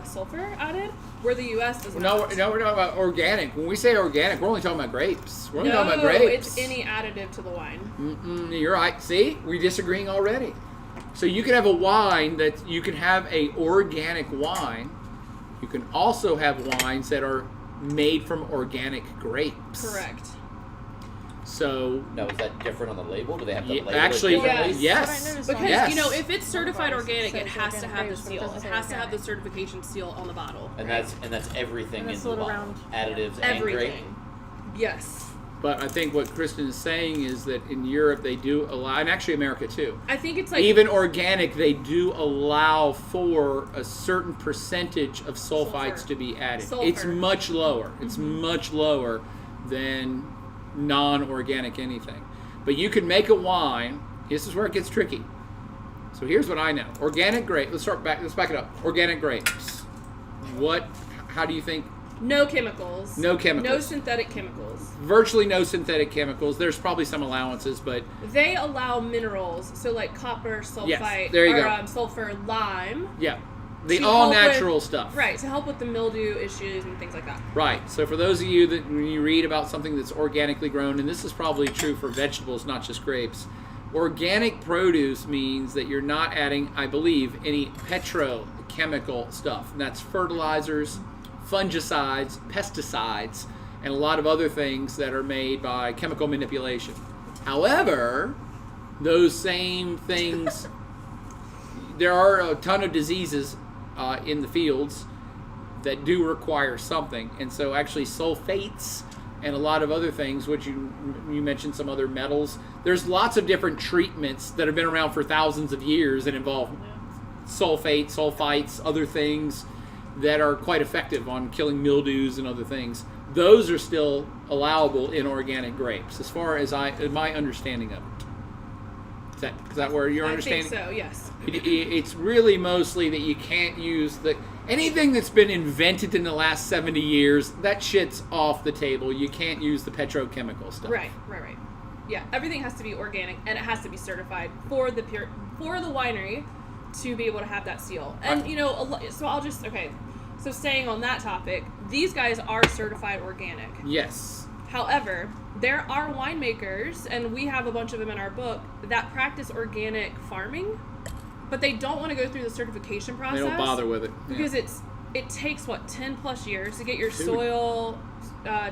sulfur added, where the U.S. does No, not. we're talking about organic. When we say organic, we're only talking about grapes. We're only No, talking about grapes. it's any additive to the wine. You're right. See, we're disagreeing already. So you can have a wine that you can have a organic wine. You can also have wines that are made from organic grapes. Correct. So Now, is that different on the label? Do they have to label actually, it differently? yes. Because, Yes. You know, if it's certified organic, Says it has to organic have the grapes, but it seal. doesn't It say has to have the organic. certification seal on the bottle. And that's everything And in this the little bottle. round- Additives and grape. Everything. Yes. But I think what Kristen is saying is that in Europe they do allow, and actually America too, I think it's like even organic, they do allow for a certain percentage of sulfites Sulfur. to be added. Sulfur. It's much lower. It's much lower than non-organic anything. But you can make a wine. This is where it gets tricky. So here's what I know. Organic grape. Let's back it up. Organic grapes. How do you think? no chemicals. No chemicals. No synthetic chemicals. Virtually no synthetic chemicals. There's probably some allowances, but They allow minerals, so like copper, sulfite, there you or go. Sulfur, lime. yeah, the To all help with- natural stuff. Right, to help with the mildew issues and things like that. Right. So for those of you that when you read about something that's organically grown, and this is probably true for vegetables, not just grapes, organic produce means that you're not adding, I believe, any petrochemical stuff. And that's fertilizers, fungicides, pesticides, and a lot of other things that are made by chemical manipulation. However, those same things, there are a ton of diseases in the fields that do require something. And so actually sulfates and a lot of other things, which you mentioned some other metals, there's lots of different treatments that have been around for thousands of years that involve sulfites, other things that are quite effective on killing mildews and other things. Those are still allowable in organic grapes, as far as my understanding of it. Is that where you're understanding? I think so, yes. It's really mostly that you can't use anything that's been invented in the last 70 years, that shit's off the table. You can't use the petrochemical stuff. Right. Yeah, everything has to be organic, and it has to be certified for the winery to be able to have that seal. And so staying on that topic, these guys are certified organic. Yes. However, there are winemakers, and we have a bunch of them in our book, that practice organic farming, but they don't want to go through the certification process. They don't bother with it. Yeah. Because it takes 10 plus years to get your Dude. soil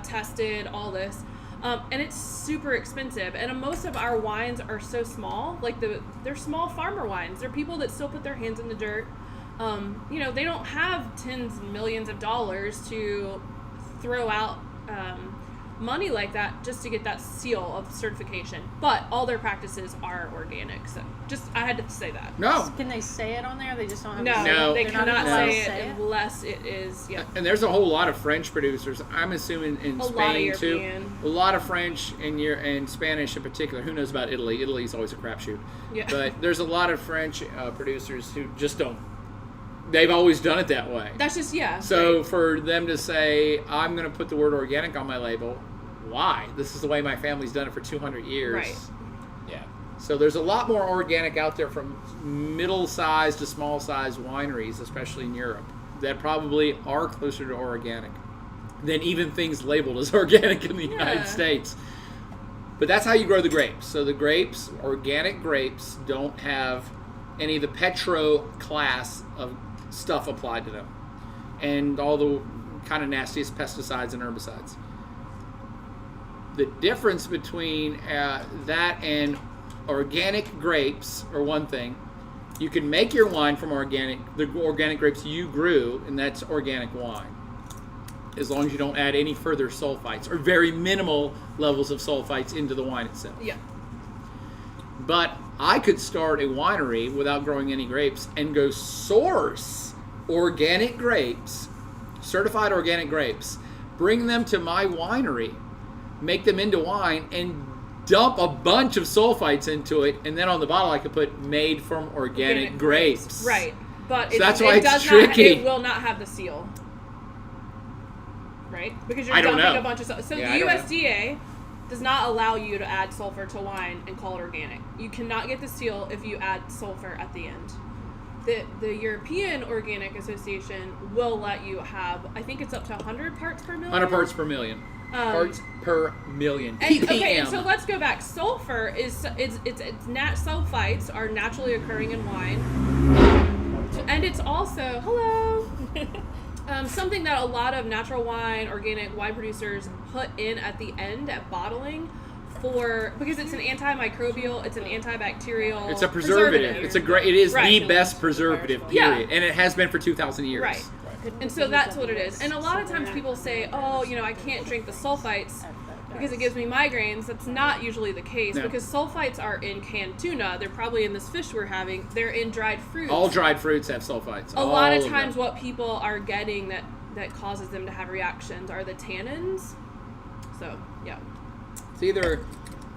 tested, all this, and it's super expensive. And most of our wines are so small, like they're small farmer wines. They're people that still put their hands in the dirt. They don't have tens of millions of dollars to throw out money like that just to get that seal of certification. But all their practices are organic. So I had to say that. No. Can they say it on there? They just don't have No, to say No. it? they They're not cannot allowed to say it unless it is, yeah. And there's a whole lot of French producers. I'm assuming in A lot of Spain too. European. A lot of French and Spanish in particular. Who knows about Italy? Italy's always a crapshoot. Yeah. But there's a lot of French producers who just don't. They've always done it that way. That's just, yeah. So for them to say, I'm going to put the word organic on my label, why? This is the way my family's done it for 200 years. Right. Yeah. So there's a lot more organic out there from middle-sized to small-sized wineries, especially in Europe, that probably are closer to organic than even things labeled as organic in the United States. But that's how you grow the grapes. So the grapes, organic grapes, don't have any of the petro class of stuff applied to them. And all the kind of nastiest pesticides and herbicides. The difference between that and organic grapes are one thing. You can make your wine from the organic grapes you grew, and that's organic wine. As long as you don't add any further sulfites or very minimal levels of sulfites into the wine itself. Yeah. But I could start a winery without growing any grapes and go source organic grapes, certified organic grapes, bring them to my winery, make them into wine, and dump a bunch of sulfites into it, and then on the bottle I could put made from organic grapes. Right. But So that's why it's does tricky. Not, it will not have the seal. Right? Because you're I don't dumping know. a bunch of stuff. So Yeah, the I don't know. USDA does not allow you to add sulfur to wine and call it organic. You cannot get the seal if you add sulfur at the end. The European Organic Association will let you have, I think it's up to 100 parts per million. 100 parts per million. Parts per million. And, ppm. okay, so let's go back. Sulfur sulfites are naturally occurring in wine, and it's also something that a lot of natural wine, organic wine producers put in at the end at bottling because it's an antimicrobial, it's an antibacterial. It's a preservative. It's a great. It is Right. the best preservative. Yeah. Period, and it has been for 2,000 years. Right. And so that's what it is. And a lot of times people say, oh, I can't drink the sulfites because it gives me migraines. That's not usually the case No. because sulfites are in canned tuna. They're probably in this fish we're having. They're in dried fruits. All dried fruits have sulfites. A lot of them. times what people are getting that causes them to have reactions are the tannins. So, yeah. It's either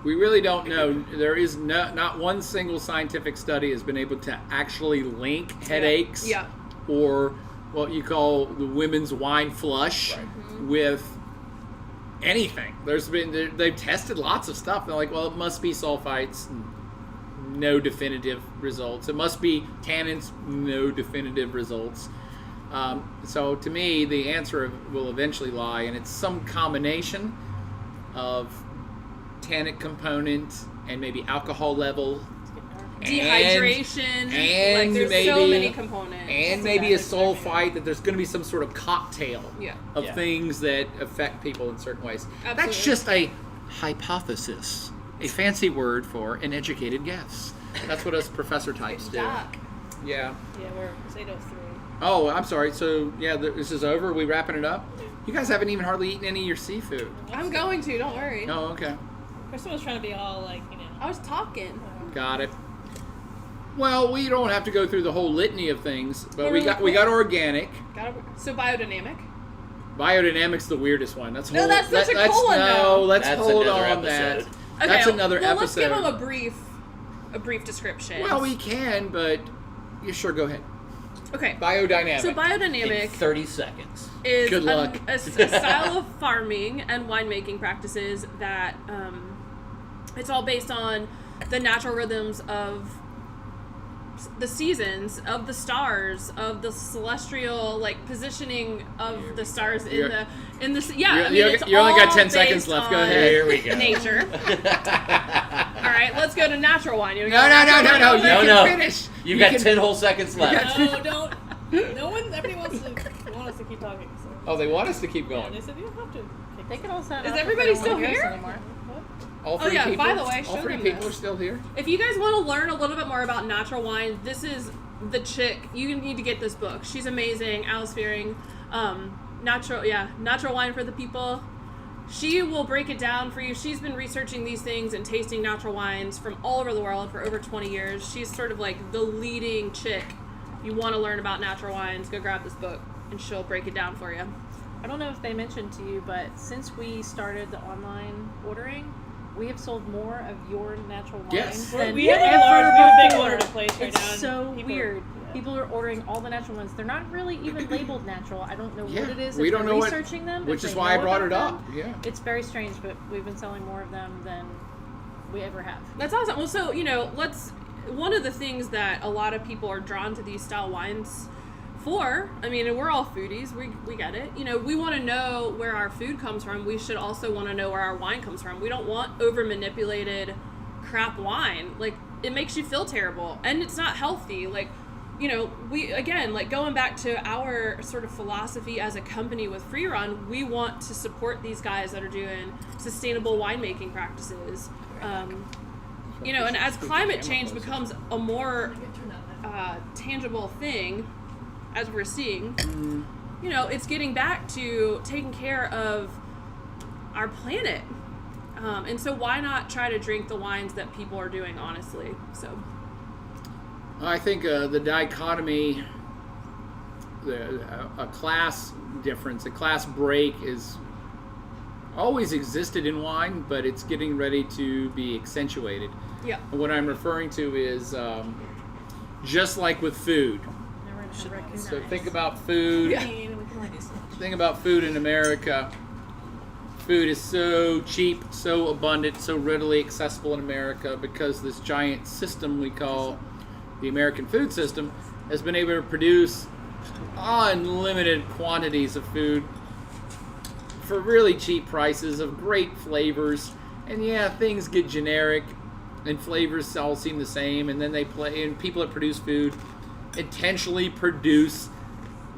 we really don't know. There is not one single scientific study has been able to actually link headaches Yeah. or what you call the women's wine flush with anything. They've tested lots of stuff. They're like, well, it must be sulfites. No definitive results. It must be tannins. No definitive results. So to me, the answer will eventually lie, and it's some combination of tannic component and maybe alcohol level. Dehydration. And there's maybe, so many components. And maybe a sulfite, that there's going to be some sort of cocktail of Yeah. things that affect people in certain ways. That's Absolutely. just a hypothesis, a fancy word for an educated guess. That's what us professor types do. Doc. Yeah. Yeah, we're Zato 3. Oh, I'm sorry. So, yeah, this is over. We wrapping it up? You guys haven't even hardly eaten any of your seafood. I'm going to, don't worry. Oh, okay. Kristen was trying to be all like, I was talking. Got it. Well, we don't have to go through the whole litany of things, but Well, we got organic. So biodynamic. Biodynamic's the weirdest one. That's No, that's such a cool one, though. let's That's hold another on that. episode. That's another well, episode. let's give them a brief description. Well, we can, but you sure go ahead. Okay. Biodynamic. So In biodynamic 30 seconds. is Good luck. a style of farming and winemaking practices that it's all based on the natural rhythms of the seasons, of the stars, of the celestial positioning of the stars in the you only got 10 seconds left. Go ahead. Here we go. Nature. All right, let's go to natural wine. You No. You No, can no. finish. You've got 10 whole seconds left. no, don't. Everybody wants us to keep talking. So. Oh, they want us to keep Yeah, going. they said you don't have to. They can all sign Is off if everybody they don't still wanna go here? anymore. All Oh, three yeah, people. by the way, all show three them people this. are still here. If you guys want to learn a little bit more about natural wine, this is the chick. You need to get this book. She's amazing. Alice Fearing. Natural wine for the people. She will break it down for you. She's been researching these things and tasting natural wines from all over the world for over 20 years. She's sort of like the leading chick. You want to learn about natural wines, go grab this book, and she'll break it down for you. I don't know if they mentioned to you, but since we started the online ordering, we have sold more of your natural wines Yes. than We have ever a big before. order to place right It's now. and so people- weird. yeah. People are ordering all the natural ones. They're not really even labeled natural. I don't know Yeah, what it is. we if don't they're know what- researching them, which if is they why I know brought it about up. them. Yeah. It's very strange, but we've been selling more of them than we ever have. That's awesome. Well, so, one of the things that a lot of people are drawn to these style wines for, and we're all foodies, we get it. We want to know where our food comes from. We should also want to know where our wine comes from. We don't want over manipulated crap wine. It makes you feel terrible and it's not healthy. we, again, like going back to our sort of philosophy as a company with Free Run, we want to support these guys that are doing sustainable winemaking practices. And as climate change becomes a more tangible thing, as we're seeing, it's getting back to taking care of our planet. And so why not try to drink the wines that people are doing, honestly? So I think the dichotomy, a class difference, a class break is always existed in wine, but it's getting ready to be accentuated. Yeah. And what I'm referring to is just like with food. So think about food. Think about food in America. Food is so cheap, so abundant, so readily accessible in America because this giant system we call the American food system has been able to produce unlimited quantities of food for really cheap prices of great flavors. And yeah, things get generic and flavors all seem the same, and then people that produce food intentionally produce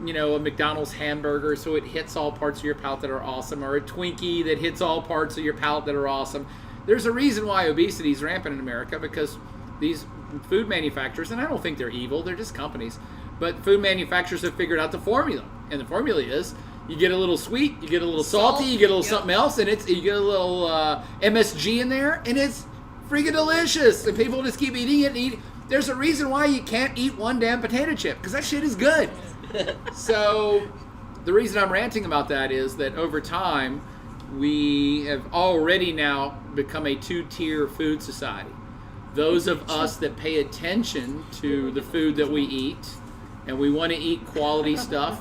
a McDonald's hamburger so it hits all parts of your palate that are awesome, or a Twinkie that hits all parts of your palate that are awesome. There's a reason why obesity is rampant in America, because these food manufacturers, and I don't think they're evil, they're just companies, but food manufacturers have figured out the formula, and the formula is you get a little sweet, you get a little salty, you get a little something else, and you get a little MSG in there, and it's freaking delicious, and people just keep eating it and eating. There's a reason why you can't eat one damn potato chip, because that shit is good. So the reason I'm ranting about that is that over time we have already now become a two-tier food society. Those of us that pay attention to the food that we eat, and we want to eat quality stuff.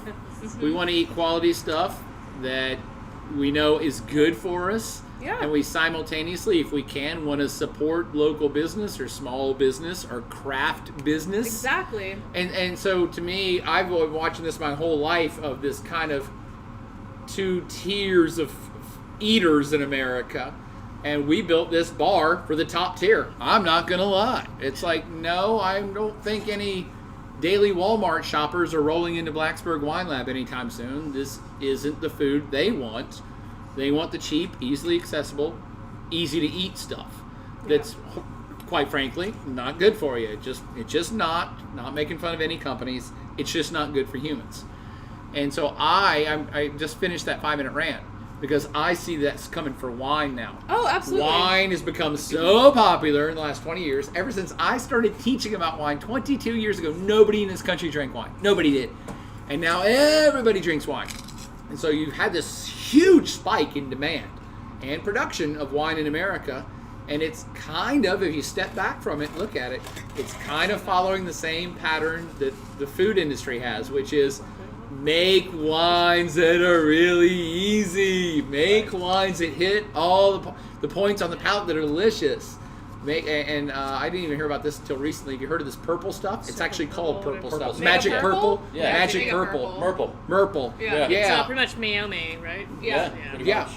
We want to eat quality stuff that we know is good for us. Yeah. And we simultaneously, if we can, want to support local business or small business or craft business. Exactly. And so to me, I've been watching this my whole life of this kind of two tiers of eaters in America. And we built this bar for the top tier. I'm not going to lie. It's like, no, I don't think any daily Walmart shoppers are rolling into Blacksburg Wine Lab anytime soon. This isn't the food they want. They want the cheap, easily accessible, easy to eat stuff. That's, quite frankly, not good for you. It's just not making fun of any companies. It's just not good for humans. And so I just finished that 5-minute rant because I see that's coming for wine now. Oh, absolutely. Wine has become so popular in the last 20 years. Ever since I started teaching about wine 22 years ago, nobody in this country drank wine. Nobody did. And now everybody drinks wine. And so you've had this huge spike in demand and production of wine in America. And it's kind of, if you step back from it, look at it, it's kind of following the same pattern that the food industry has, which is make wines that are really easy. Make wines that hit all the points on the palate that are delicious. I didn't even hear about this until recently. Have you heard of this purple stuff? It's actually called purple stuff. Magic purple? Yeah. Magic purple. Murple. Yeah. It's pretty much Mayome, right? Yeah. Pretty much.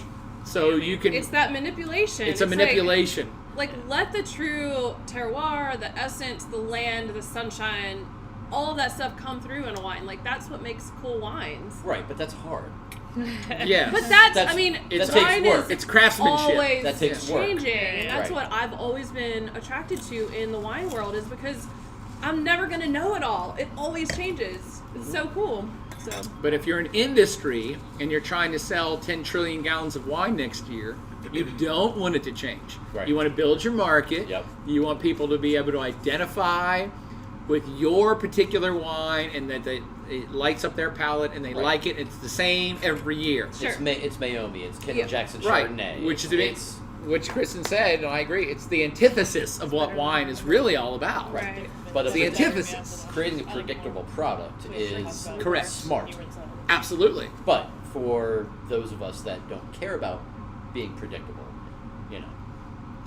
So you can. It's that manipulation. It's a manipulation. Like let the true terroir, the essence, the land, the sunshine, all of that stuff come through in a wine. Like that's what makes cool wines. Right, but that's hard. Yes. But that's That wine takes work. is It's craftsmanship. always That takes work. changing, and that's Right. what I've always been attracted to in the wine world is because I'm never gonna know it all. It always changes. It's so cool. So But if you're an industry and you're trying to sell 10 trillion gallons of wine next year, you don't want it to change. Right. You want to build your market. Yep. You want people to be able to identify with your particular wine and that it lights up their palate and they Right. like it. It's the same every year. Sure. It's Mayome. It's Kendall Yeah. Jackson Right. Chardonnay. Which is it's which Kristen said, and I agree, it's the antithesis of what wine is really all about. right. but It's the antithesis. creating a predictable product is Correct. smart. Absolutely. But for those of us that don't care about being predictable,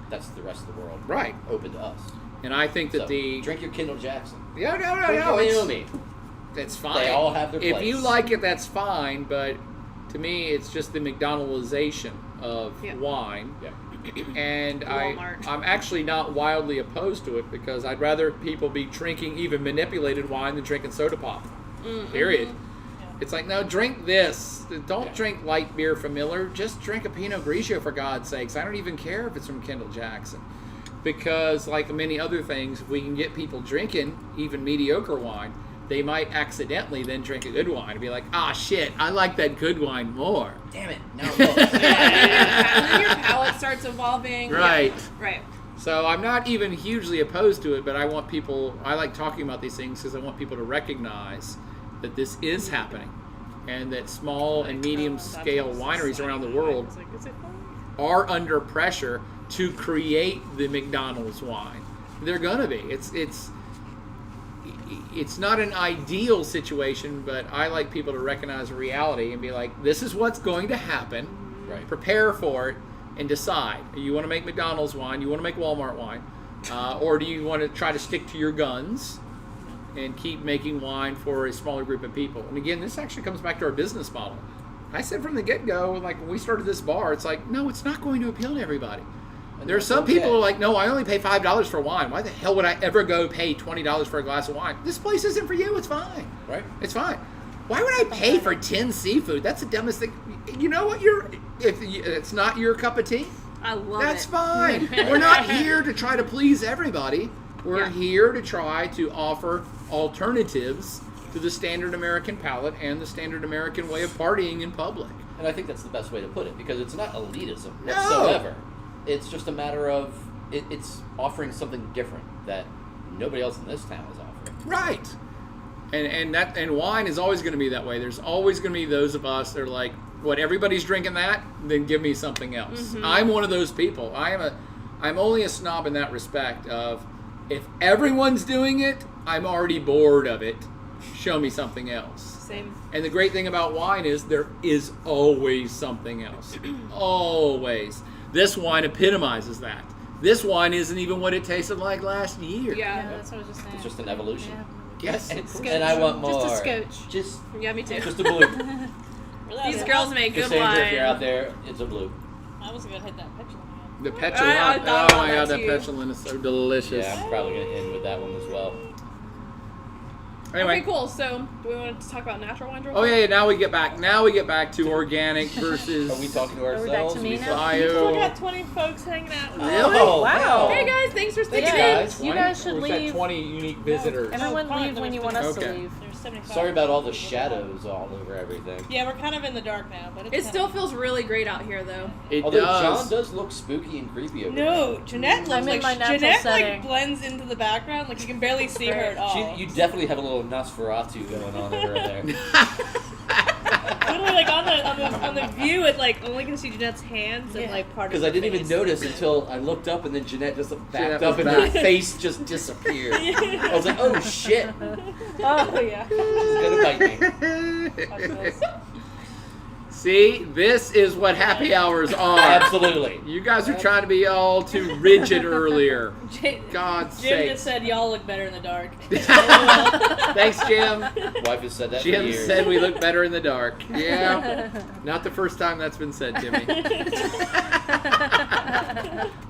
that's the rest of the world Right. open to us. And I think that So, drink your Kendall Jackson. No, Drink your it's, Mayome. that's fine. They all have their If place. you like it, that's fine. But to me, it's just the McDonaldization of Yeah. wine. Yeah. And Walmart. I'm actually not wildly opposed to it because I'd rather people be drinking even manipulated wine than drinking soda pop. Period. It's like, no, drink this. Don't drink light beer from Miller. Just drink a Pinot Grigio, for God's sakes. I don't even care if it's from Kendall Jackson. Because, like many other things, if we can get people drinking even mediocre wine, they might accidentally then drink a good wine and be like, shit, I like that good wine more. Damn it. Now look. And then your palate starts evolving. Right. Yeah. Right. So I'm not even hugely opposed to it, but I like talking about these things because I want people to recognize that this is happening and that small and medium scale wineries around the world It's like, is it fun? are under pressure to create the McDonald's wine. They're gonna be. It's not an ideal situation, but I like people to recognize reality and be like, this is what's going to happen. Right. Prepare for it and decide. You want to make McDonald's wine, you want to make Walmart wine, or do you want to try to stick to your guns and keep making wine for a smaller group of people? And again, this actually comes back to our business model. I said from the get-go, like when we started this bar, it's like, no, it's not going to appeal to everybody. And There are some people who are like, no, I only pay $5 for wine. Why the hell would I ever go pay $20 for a glass of wine? This place isn't for you. It's fine. Right. It's fine. Why would I pay for 10 seafood? That's the dumbest thing. You know what? If it's not your cup of tea, I love that's it. fine. We're not here to try to please everybody. We're Yeah. here to try to offer alternatives to the standard American palate and the standard American way of partying in public. And I think that's the best way to put it because it's not elitism No. whatsoever. It's just a matter of it's offering something different that nobody else in this town is offering. Right. And wine is always going to be that way. There's always going to be those of us that are like, what, everybody's drinking that? Then give me something else. I'm one of those people. I'm only a snob in that respect of, if everyone's doing it, I'm already bored of it. Show me something else. Same. And the great thing about wine is there is always something else. Always. This wine epitomizes that. This wine isn't even what it tasted like last year. Yeah. That's what I was just saying. It's just an evolution. Yes. And I want more. Just a scotch. Just Yeah, me too. just a blue. These girls make good Cassandra, if you're out wine. there, it's a blue. I was gonna hit that petulant again. The I petulant. thought Oh about my god, that that too. petulant is so delicious. Yeah, I'm probably gonna end with that one as well. Anyway. Okay, cool. So, do we want to talk about natural wines real Oh quick? yeah, now we get back to organic versus Are we talking to Are we back ourselves? to me now? bio. Still got 20 folks hanging out. Really? Oh, Wow. Hey guys, thanks for sticking Yeah. in. guys. You guys should Or was that leave. 20 unique visitors. Everyone Fine, leave when you there's want us to Okay. leave. There's 75. Sorry about all the shadows all over everything. Yeah, we're kind of in the dark now, but it's It kind still of... feels really great out here, though. It Although does. John does look spooky and creepy over there. No, Jeanette looks I'm in like my natural Jeanette setting. like blends into the background, like you can barely see her at all. You definitely have a little Nosferatu going on over there. Literally, like on the view, it like only can see Jeanette's hands and like part of. Because I her didn't even face. notice until I looked up and then Jeanette just Jeanette backed up was and her back. face just disappeared. I was like, oh shit, Oh yeah. she's gonna bite me. Watch this. See, this is what happy hours are. Absolutely. You guys are trying to be all too rigid earlier. Jim God's Jim sake. just said y'all look better in the dark. Thanks, Jim. Wife has said that for Jim years. said we look better in the dark. Yeah. Not the first time that's been said, Jimmy.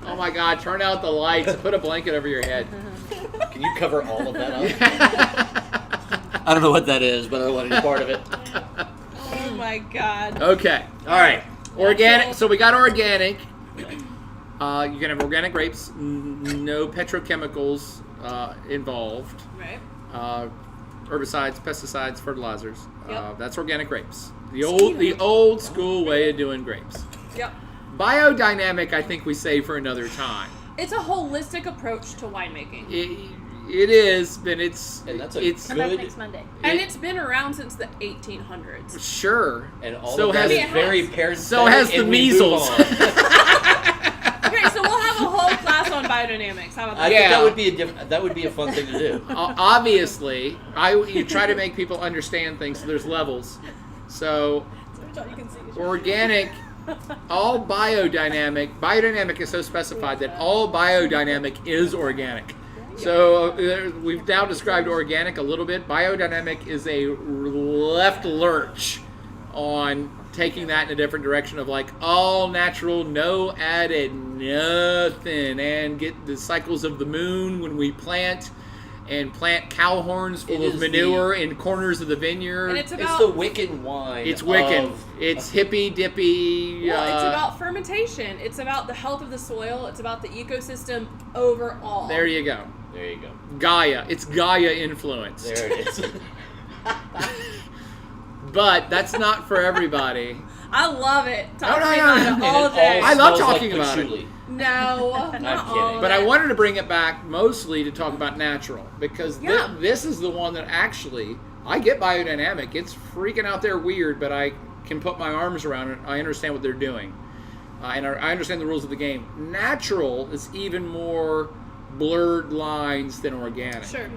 Oh my God, turn out the lights. Put a blanket over your head. Can you cover all of that up? I don't know what that is, but I want to be part of it. Oh my God. Okay. All right. Organic. So we got organic. You can have organic grapes. No petrochemicals involved. Right. Herbicides, pesticides, fertilizers. Yep. That's organic grapes. The old school way of doing grapes. Yep. Biodynamic, I think we save for another time. It's a holistic approach to winemaking. It is, but it's And that's a it's Come back good. next Monday. And it's been around since the 1800s. sure. And all So of that has- is it very has. parenthetic. So has the and we move measles. on. Okay, so we'll have a whole class on biodynamics. How about I that? think Yeah. that would be a fun thing to do. Obviously, you try to make people understand things. So there's levels. So That's all you can see. organic, all biodynamic. Biodynamic is so specified that all biodynamic is organic. So we've now described organic a little bit. Biodynamic is a left lurch on taking that in a different direction of like all natural, no added, nothing, and get the cycles of the moon when we plant. And plant cow horns full It of is manure in corners of the vineyard. And it's It's about the Wiccan wine. It's Wiccan. of- It's hippy dippy. well, it's about fermentation. It's about the health of the soil. It's about the ecosystem overall. There you go. There you go. Gaia. It's Gaia influence. There it is. But that's not for everybody. I love it. Talk No, to me no, about no. it And all it day. I love smells talking like about it. patchouli. No, I'm not kidding. all of But I it. wanted to bring it back mostly to talk about natural because Yeah. this is the one that actually I get biodynamic. It's freaking out there weird, but I can put my arms around it. I understand what they're doing, and I understand the rules of the game. Natural is even more blurred lines than organic. Sure.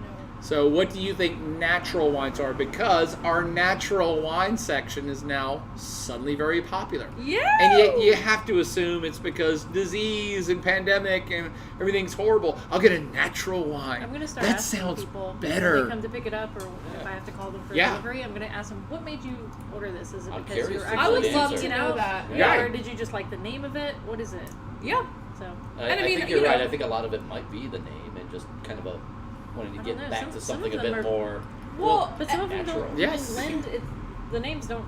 So what do you think natural wines are? Because our natural wine section is now suddenly very popular. Yeah. And yet you have to assume it's because disease and pandemic and everything's horrible. I'll get a natural wine. I'm going to start that asking sounds people when better. they come to pick it up, or if I have to call them for Yeah. delivery. I'm going to ask them, what made you order this? Is it I'm because curious you're to I actually would love answer. to know that. Yeah. Or did you just like the name of it? What is it? Yeah. So I And I mean, think you're you right. know- I think a lot of it might be the name and just kind of a wanting to I get don't know. back Some- to some something of a them bit are- more. Well, but some of them natural. don't Yes. even lend it. The names don't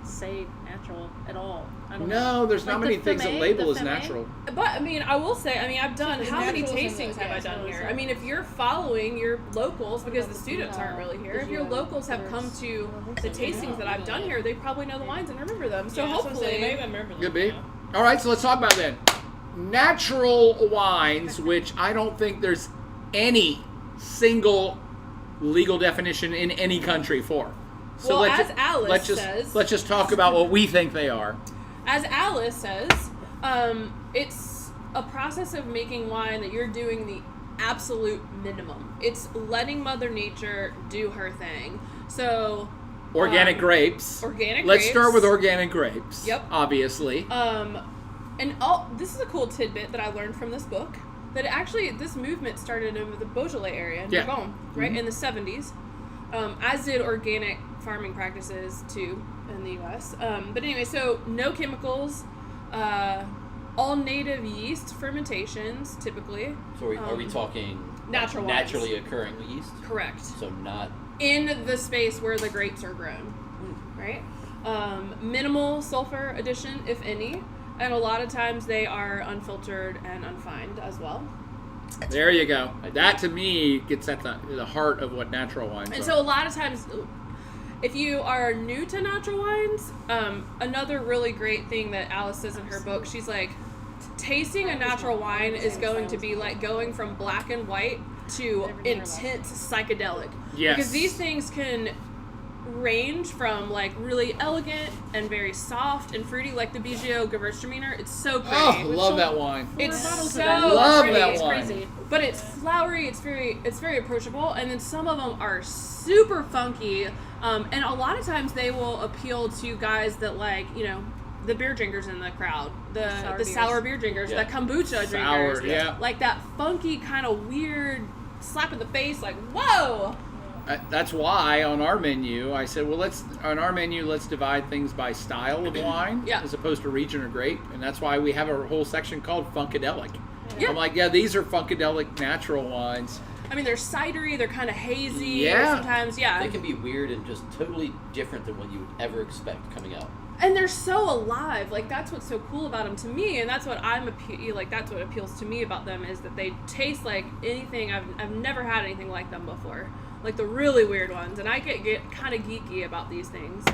say natural at all. I don't No, there's not Like many the things that Fumé, label the as Fumé? natural. But I mean, I will say, I've done There's how many naturals and tastings the- have I yeah, done so here? it's I mean, if you're following your locals, because the about the students aren't really here, if your Digio locals have come to the tastings that I've done here, they probably know the wines and remember them. So Yeah, that's what I'm saying. Maybe I hopefully, remember them. Could be. Yeah. All right, so let's talk about then. Natural wines, which I don't think there's any single legal definition in any country for. So Well, let's as Alice says- let's just talk about what we think they are. as Alice says, it's a process of making wine that you're doing the absolute minimum. It's letting Mother Nature do her thing. So, Organic grapes. organic Let's grapes. start with organic grapes. Yep. Obviously. And this is a cool tidbit that I learned from this book. That actually, this movement started in the Beaujolais area in Yeah. Bourgogne, right, in the 70s. As did organic farming practices, too, in the U.S. But anyway, so no chemicals, all native yeast fermentations, typically. So are we talking natural wines. naturally occurring yeast? Correct. So not In the space where the grapes are grown, right? Minimal sulfur addition, if any. And a lot of times they are unfiltered and unfined as well. There you go. That to me gets at the heart of what natural wines And are. so a lot of times, if you are new to natural wines, another really great thing that Alice says in her book, she's like, tasting a natural wine is going to be like going from black and white to intense psychedelic. Yes. Because these things can range from like really elegant and very soft and fruity, like the Bijou Gewürztraminer. It's so pretty. Oh, love that wine. It's bottles so of that. Love pretty. that It's wine. crazy. But it's flowery. It's very approachable, and then some of them are super funky. And a lot of times they will appeal to guys that like, the beer drinkers in the crowd, the sour beer drinkers, Yeah. the kombucha Sour, drinkers, yeah. like that funky kind of weird slap in the face, like whoa. That's why on our menu I said, well, let's divide things by style of wine Yeah. as opposed to region or grape, and that's why we have a whole section called Funkadelic. Yeah. I'm like, yeah, these are Funkadelic natural wines. I mean, they're cidery, they're kind of hazy. Yeah. Sometimes, yeah. they can be weird and just totally different than what you would ever expect coming out. And they're so alive. Like, that's what's so cool about them to me, and that's what that's what appeals to me about them, is that they taste like anything. I've never had anything like them before. Like the really weird ones, and I get kind of geeky about these things.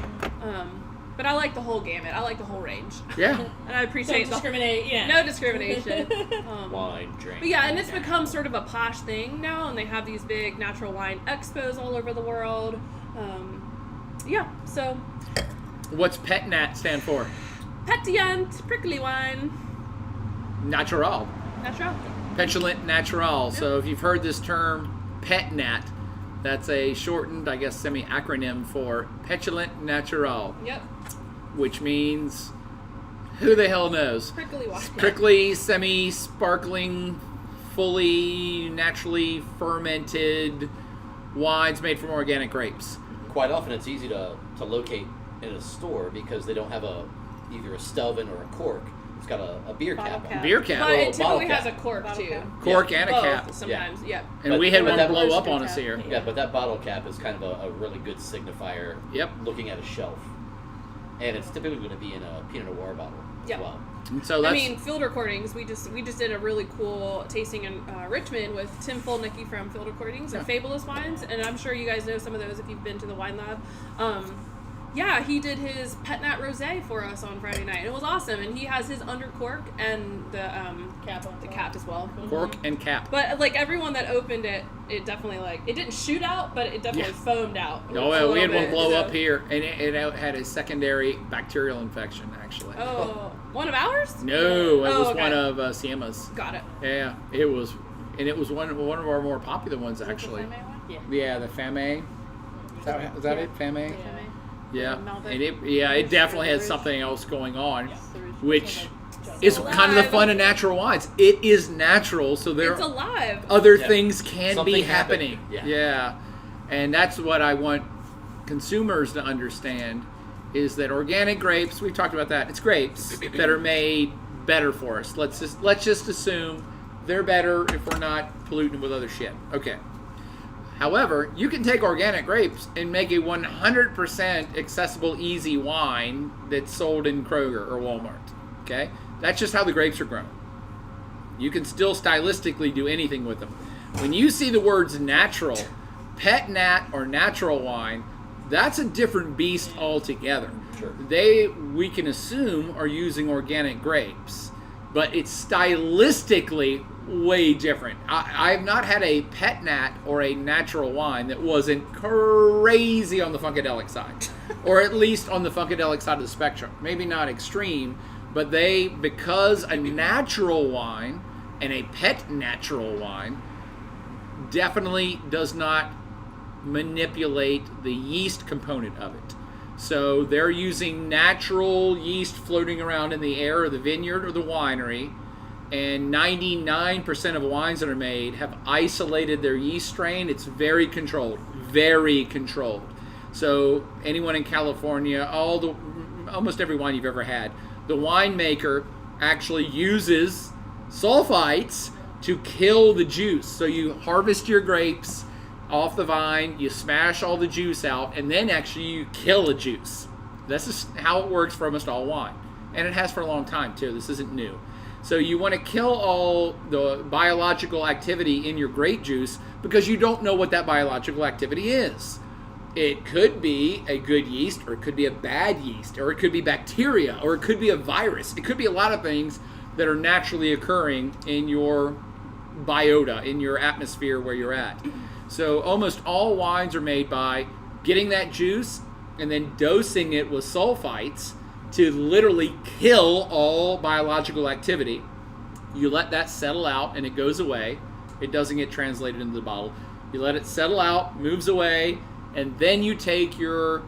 But I like the whole gamut. I like the whole range. Yeah. And I appreciate Don't discriminate. Yeah. no discrimination. Wine, drink. But yeah, and it's become sort of a posh thing now, and they have these big natural wine expos all over the world. Yeah, so What's PETNAT stand for? pétillant, prickly wine, Natural. natural. Petulant natural. So if you've heard this term, PETNAT, that's a shortened, I guess, semi-acronym for petulant natural, Yep, which means who the hell knows? prickly wine. Prickly, semi-sparkling, fully naturally fermented wines made from organic grapes. Quite often it's easy to locate in a store because they don't have either a Stelvin or a cork. It's got a beer Bottle cap on cap. it. Beer cap. But it bottle typically has a cap. cork Bottle too. cap. Cork Yeah. and a Both, cap. sometimes. Yeah. And But- we had but one that blow was up good on us cap. here. Yeah, but that bottle cap is kind of a really good signifier. Yep. Looking at a shelf, and it's typically going to be in a Pinot Noir bottle Yeah. as well. And so that's I mean, field recordings. We just did a really cool tasting in Richmond with Tim Folnicki from Field Recordings and Fabulous Wines, and I'm sure you guys know some of those if you've been to the wine lab. Yeah, he did his Pet Nat Rosé for us on Friday night. It was awesome, and he has his under cork and the Cap on the top. cap as well. cork and cap. But like everyone that opened it, it definitely it didn't shoot out, but it definitely foamed out. Oh, a well, we had little one bit, blow so- up here, and it had a secondary bacterial infection, actually. Oh, one of ours? No, it Oh, was okay. one of Siema's. Got it. Yeah, it was, and it was one of our more popular ones, actually. The Fame one? Yeah. Yeah, the Fame. Is that it? Fame? Fame? Yeah, Malbec. and it definitely has Rouge. something else going on, The Rouge. which Just is alive. kind of the fun of natural wines. It is natural, so there It's alive. other Yeah. things can Something be happened. happening. Yeah. And that's what I want consumers to understand is that organic grapes, we've talked about that, it's grapes that are made better for us. Let's just assume they're better if we're not polluting with other shit. Okay. However, you can take organic grapes and make a 100% accessible, easy wine that's sold in Kroger or Walmart. Okay? That's just how the grapes are grown. You can still stylistically do anything with them. When you see the words natural, pet nat, or natural wine, that's a different beast altogether. Sure. We can assume, are using organic grapes, but it's stylistically way different. I've not had a pet nat or a natural wine that wasn't crazy on the Funkadelic side, or at least on the Funkadelic side of the spectrum. Maybe not extreme, but because a natural wine and a pet natural wine definitely does not manipulate the yeast component of it. So they're using natural yeast floating around in the air of the vineyard or the winery, and 99% of wines that are made have isolated their yeast strain. It's very controlled, very controlled. So anyone in California, almost every wine you've ever had, the winemaker actually uses sulfites to kill the juice. So you harvest your grapes off the vine, you smash all the juice out, and then actually you kill the juice. This is how it works for almost all wine. And it has for a long time too. This isn't new. So you want to kill all the biological activity in your grape juice because you don't know what that biological activity is. It could be a good yeast, or it could be a bad yeast, or it could be bacteria, or it could be a virus. It could be a lot of things that are naturally occurring in your biota, in your atmosphere where you're at. So almost all wines are made by getting that juice and then dosing it with sulfites to literally kill all biological activity. You let that settle out and it goes away. It doesn't get translated into the bottle. You let it settle out, moves away, and then you take your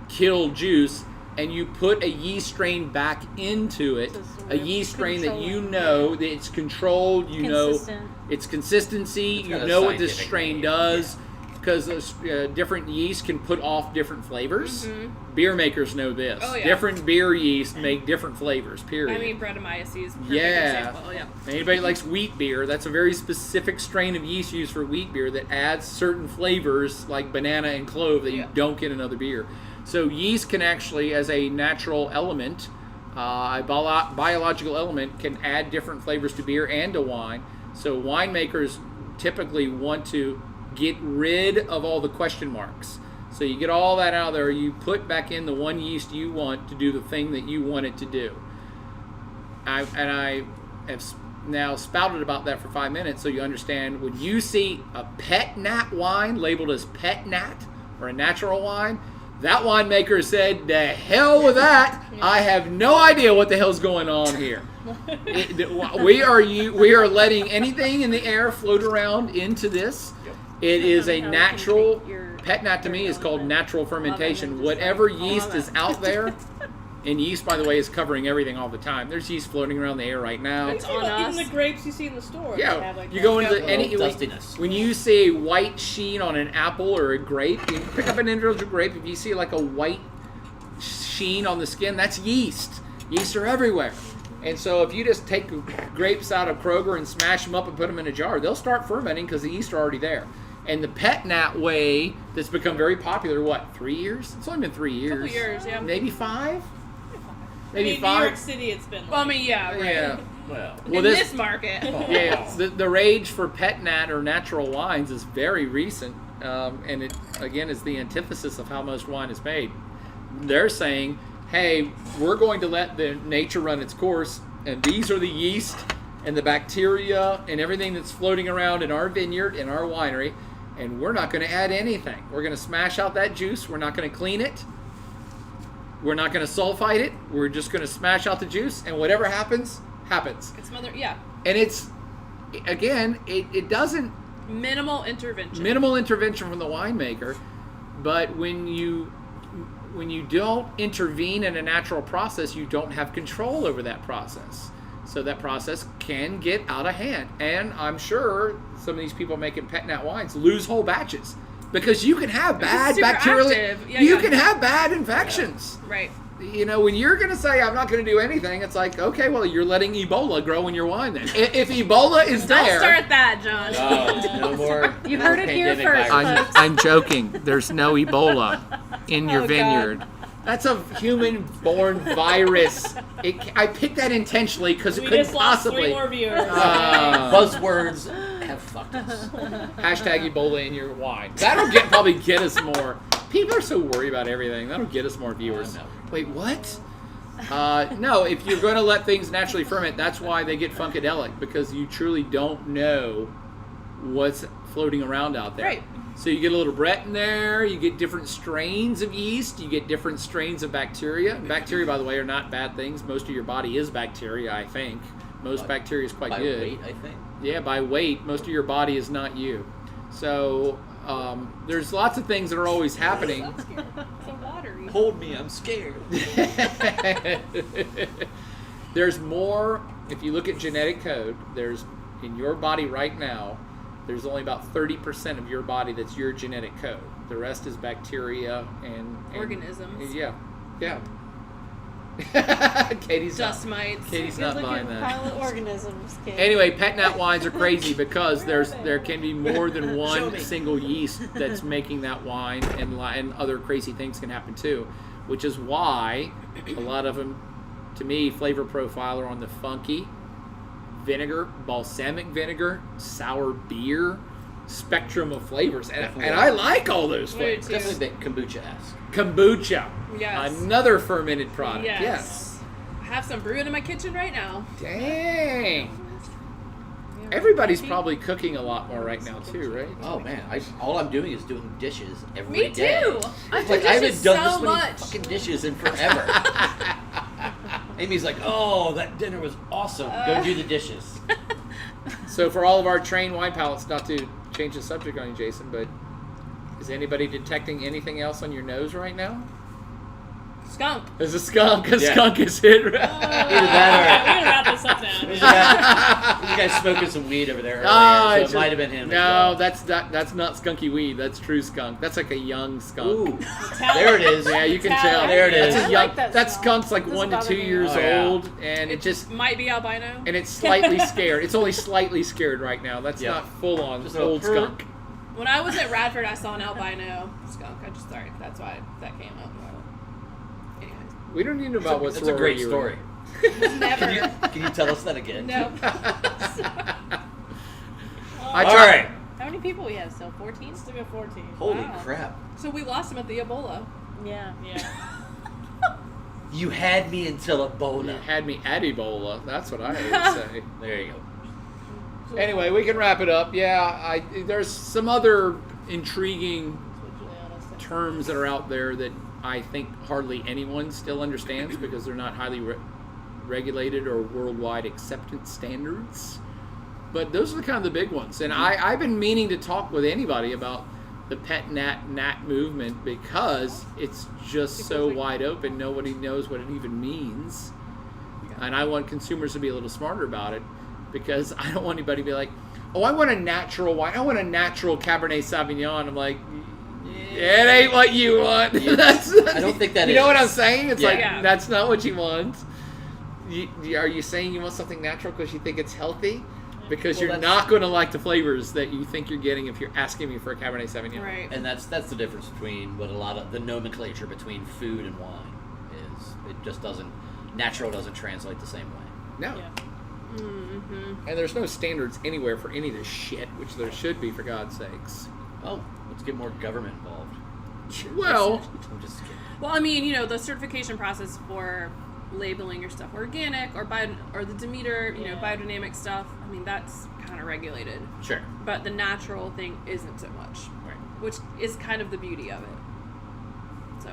killed juice and you put a yeast strain back into it. So it's A yeast strain that you controlling. know that it's controlled, you Consistent. know its consistency, It's you got a know what this scientific strain name, does, because different yeast can put off different flavors. Beer makers know this. Oh, yeah. Different beer yeast make different flavors, period. I mean, Brettanomyces is a perfect Yeah. example. Yeah. Anybody likes wheat beer, that's a very specific strain of yeast used for wheat beer that adds certain flavors like banana and clove that you Yeah. don't get in other beer. So yeast can actually, as a natural element, a biological element, can add different flavors to beer and to wine. So winemakers typically want to get rid of all the question marks. So you get all that out there, you put back in the one yeast you want to do the thing that you want it to do. I have now spouted about that for 5 minutes so you understand when you see a pet nat wine labeled as pet nat or a natural wine, that winemaker said, "The hell with that! I have no idea what the hell's going on here." We are letting anything in the air float around into this. It is a How we can natural. take your Pet nat to me is called natural fermentation. just Whatever like- yeast is out there, and yeast, by the way, is covering everything all the time. There's yeast floating around the air right now. It's on Even us. the grapes you see in the store. they Yeah, have like you that. go into Yeah. any Dustiness. when you see a white sheen on an apple or a grape, you pick up an individual grape. If you see like a white sheen on the skin, that's yeast. Yeast are everywhere. And so if you just take grapes out of Kroger and smash them up and put them in a jar, they'll start fermenting because the yeast are already there. And the pet nat way that's become very popular, 3 years? It's only been 3 years. Couple years, yeah. Maybe 5? I Maybe mean, 5? New York City, it's been. Well, I mean, yeah, right. Yeah. Well, In this market. Yeah, the rage for pet nat or natural wines is very recent, and it again is the antithesis of how most wine is made. They're saying, "Hey, we're going to let the nature run its course, and these are the yeast and the bacteria and everything that's floating around in our vineyard, in our winery, and we're not going to add anything. We're going to smash out that juice. We're not going to clean it. We're not going to sulfite it. We're just going to smash out the juice, and whatever happens." Happens. It's yeah. And it's, again, it doesn't... Minimal intervention. Minimal intervention from the winemaker, but when you don't intervene in a natural process, you don't have control over that process. So that process can get out of hand. And I'm sure some of these people making pet nat wines lose whole batches because you can have bad super bacterial... active. Yeah, you yeah. can have bad infections. Right. You know, when you're going to say, I'm not going to do anything, it's like, okay, well, you're letting Ebola grow in your wine then. If Ebola is Don't there... start that, John. no more. You heard it here pandemic first, viruses. folks. I'm joking. There's no Ebola in your Oh, God. vineyard. That's a human-born virus. I picked that intentionally because it We couldn't just lost 3 possibly... more viewers. Buzzwords have fucked us. Hashtag Ebola in your wine. That'll probably get us more. People are so worried about everything. That'll get us more viewers. I know. Wait, what? No, if you're going to let things naturally ferment, that's why they get funkadelic, because you truly don't know what's floating around out there. Right. So you get a little Brett in there, you get different strains of yeast, you get different strains of bacteria. And bacteria, by the way, are not bad things. Most of your body is bacteria, I think. Most bacteria is quite By good. weight, I think. Yeah, by weight, most of your body is not you. So there's lots of things that are always happening. So watery. Hold me, I'm scared. There's more, if you look at genetic code, there's in your body right now, there's only about 30% of your body that's your genetic code. The rest is bacteria and Organisms. Yeah. Katie's Dust not, mites. Katie's You're not looking buying at that. pile of organisms, kid. Anyway, pet nat wines are crazy because there can be more than Show one me. single yeast that's making that wine, and other crazy things can happen too, which is why a lot of them, to me, flavor profile are on the funky vinegar, balsamic vinegar, sour beer spectrum of flavors, and I like all those Me flavors. too. Definitely a bit kombucha-esque. Kombucha, Yes. another fermented product. Yes. Yes. I have some brewing in my kitchen right now. Dang. Everybody's probably cooking a lot more right now too, right? Oh man, all I'm doing is doing dishes every Me day. too. I do Like I haven't dishes done so this many much. fucking dishes in forever. Amy's like, "Oh, that dinner was awesome. Go do the dishes." So for all of our trained wine palates, not to change the subject on you, Jason, but is anybody detecting anything else on your nose right now? Skunk. There's a skunk. A Yeah. skunk is hit. Either Okay, that we're gonna wrap this up now. or you guys smoking some weed over there earlier, so it might have been him. No, as well. that's not skunky weed. That's true skunk. That's like a young skunk. Ooh, there it is. Yeah, you can Italian. tell. There it is. That's I a young, like that that smell. skunk's like Doesn't 1 to bother 2 me. years Oh, yeah. old, and it just Might be albino. and it's slightly scared. It's only slightly scared right now. That's Yeah. not full on Just a old little skunk. When I was at Radford, I saw an albino skunk. Sorry, that's why that came up. Anyways, We don't need to know about what's That's a great you story. never. Can you tell us that again? No. I All tried- right. How many people we have still? 14? Still got 14. Holy Wow. crap! So we lost him at the Ebola. Yeah. Yeah. You had me until Ebola. You had me at Ebola. That's what I would say. There you go. Anyway, we can wrap it up. Yeah, there's some other intriguing terms that are out there that I think hardly anyone still understands because they're not highly regulated or worldwide accepted standards. But those are the kind of the big ones. And I've been meaning to talk with anybody about the pet nat movement because it's just so wide open. Nobody knows what it even means. And I want consumers to be a little smarter about it because I don't want anybody to be like, oh, I want a natural wine. I want a natural Cabernet Sauvignon. I'm like, It ain't what you want. I don't think that You know what is. I'm saying? It's like, Yeah. that's not what you want. Are you saying you want something natural because you think it's healthy? Because Well, you're that's- not going to like the flavors that you think you're getting if you're asking me for a Cabernet Sauvignon. Right. And that's the difference between what a lot of the nomenclature between food and wine is. It just doesn't doesn't translate the same way. No. Yeah. And there's no standards anywhere for any of this shit, which there should be, for God's sakes. Oh, let's get more government involved. Well, I'm just kidding. Well, I mean, the certification process for labeling your stuff organic or the Demeter, Yeah. biodynamic stuff. I mean, that's kind of regulated, Sure. but the natural thing isn't so much, Right. which is kind of the beauty of it. So,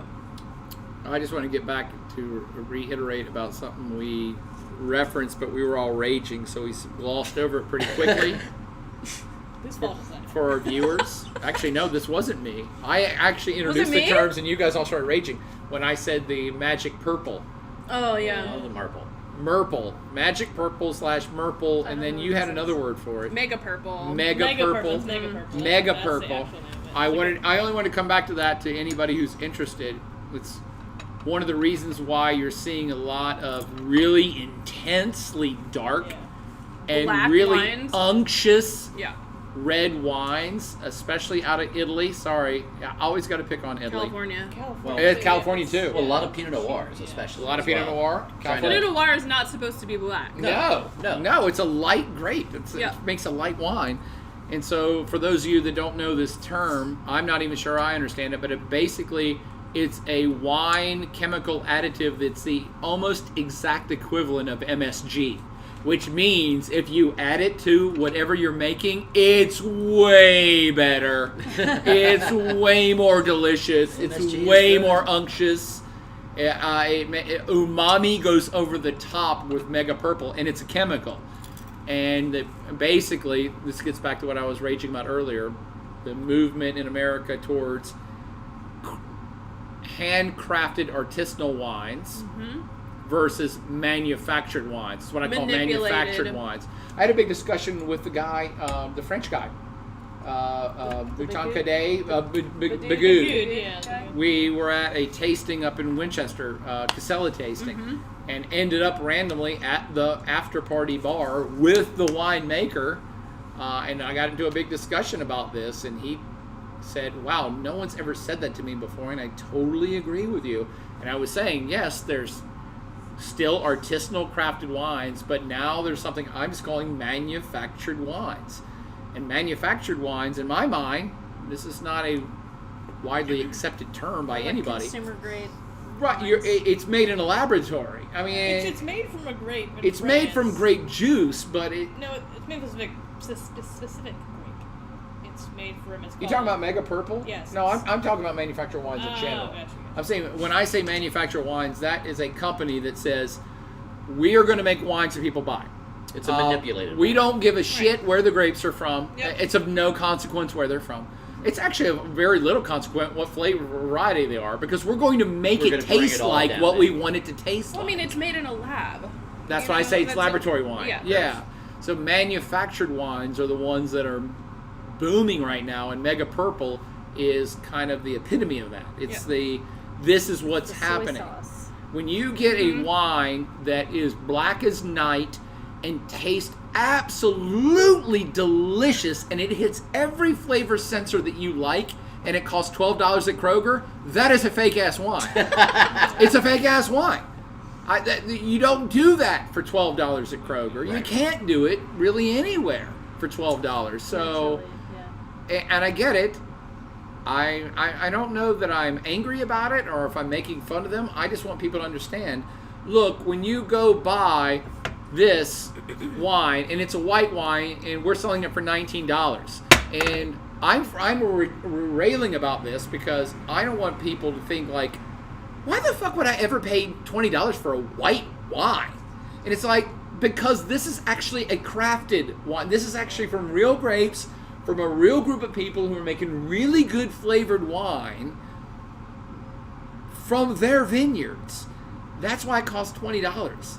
I just want to get back to reiterate about something we referenced, but we were all raging, so we glossed over it pretty quickly. Whose fault is that? For our viewers. Actually, no, this wasn't me. I actually introduced the me? terms, and you guys all started raging when I said the magic purple. oh yeah, Oh, the marble. Merple. Magic purple / Merple, and then know you what had this another word for it. mega purple. Mega purple. It's mega purple. Mega That's the purple. actual name of it. I only want to come back to that to anybody who's interested. It's one of the reasons why you're seeing a lot of really intensely dark Yeah. and Black really wines. unctuous Yeah, red wines, especially out of Italy. Sorry, I always got to pick on Italy. California. California. It's California too. Well, a lot of Pinot Noirs, especially. A lot of as Pinot well. Noir. Trying Pinot to- Noir is not supposed to be black. No, it's a light grape. Yeah. It makes a light wine. And so, for those of you that don't know this term, I'm not even sure I understand it, but it's a wine chemical additive that's the almost exact equivalent of MSG, which means if you add it to whatever you're making, it's way better. It's way more delicious. It's MSG is way good. more unctuous. Umami goes over the top with Mega Purple, and it's a chemical. And basically, this gets back to what I was raging about earlier, the movement in America towards handcrafted artisanal wines versus manufactured wines. It's what I call Manipulated. manufactured wines. I had a big discussion with the guy, the French guy, Bouton Cadet, Bagoud. Good, yeah. We were at a tasting up in Winchester, Casella tasting, and ended up randomly at the after party bar with the winemaker, and I got into a big discussion about this, and he said, wow, no one's ever said that to me before, and I totally agree with you. And I was saying, yes, there's still artisanal crafted wines, but now there's something I'm just calling manufactured wines. And manufactured wines, in my mind, this is not a widely accepted term by Like anybody. Consumer grade. Right, it's made in a laboratory. I mean, It's made from a grape. in it's made from France. grape juice, but it. No, it's made from specific grape. It's made from. It's You called- talking about Mega Purple? Yes. No, I'm talking about manufactured wines in Oh, general. gotcha. I'm saying when I say manufactured wines, that is a company that says we are going to make wines that people buy. It's a manipulated We wine. don't give a shit where the grapes are from. Yep. It's of no consequence where they're from. It's actually of very little consequence what flavor variety they are, because we're going to make We're it gonna bring taste it all like down what there. we want it to taste Well, I like. mean, it's made in a lab. That's You why I know, say it's that's laboratory a- wine. yeah. So manufactured wines are the ones that are booming right now, and Mega Purple is kind of the epitome of that. It's this is what's The soy happening. sauce. When you get a wine that is black as night and tastes absolutely delicious, and it hits every flavor sensor that you like, and it costs $12 at Kroger, that is a fake ass wine. It's a fake ass wine. You don't do that for $12 at Kroger. You Right. can't do it really anywhere for $12. So, Yeah. and I get it. I don't know that I'm angry about it or if I'm making fun of them. I just want people to understand. Look, when you go buy this wine, and it's a white wine, and we're selling it for $19, and I'm railing about this because I don't want people to think like, why the fuck would I ever pay $20 for a white wine? And it's like, because this is actually a crafted wine. This is actually from real grapes, from a real group of people who are making really good flavored wine from their vineyards. That's why it costs $20.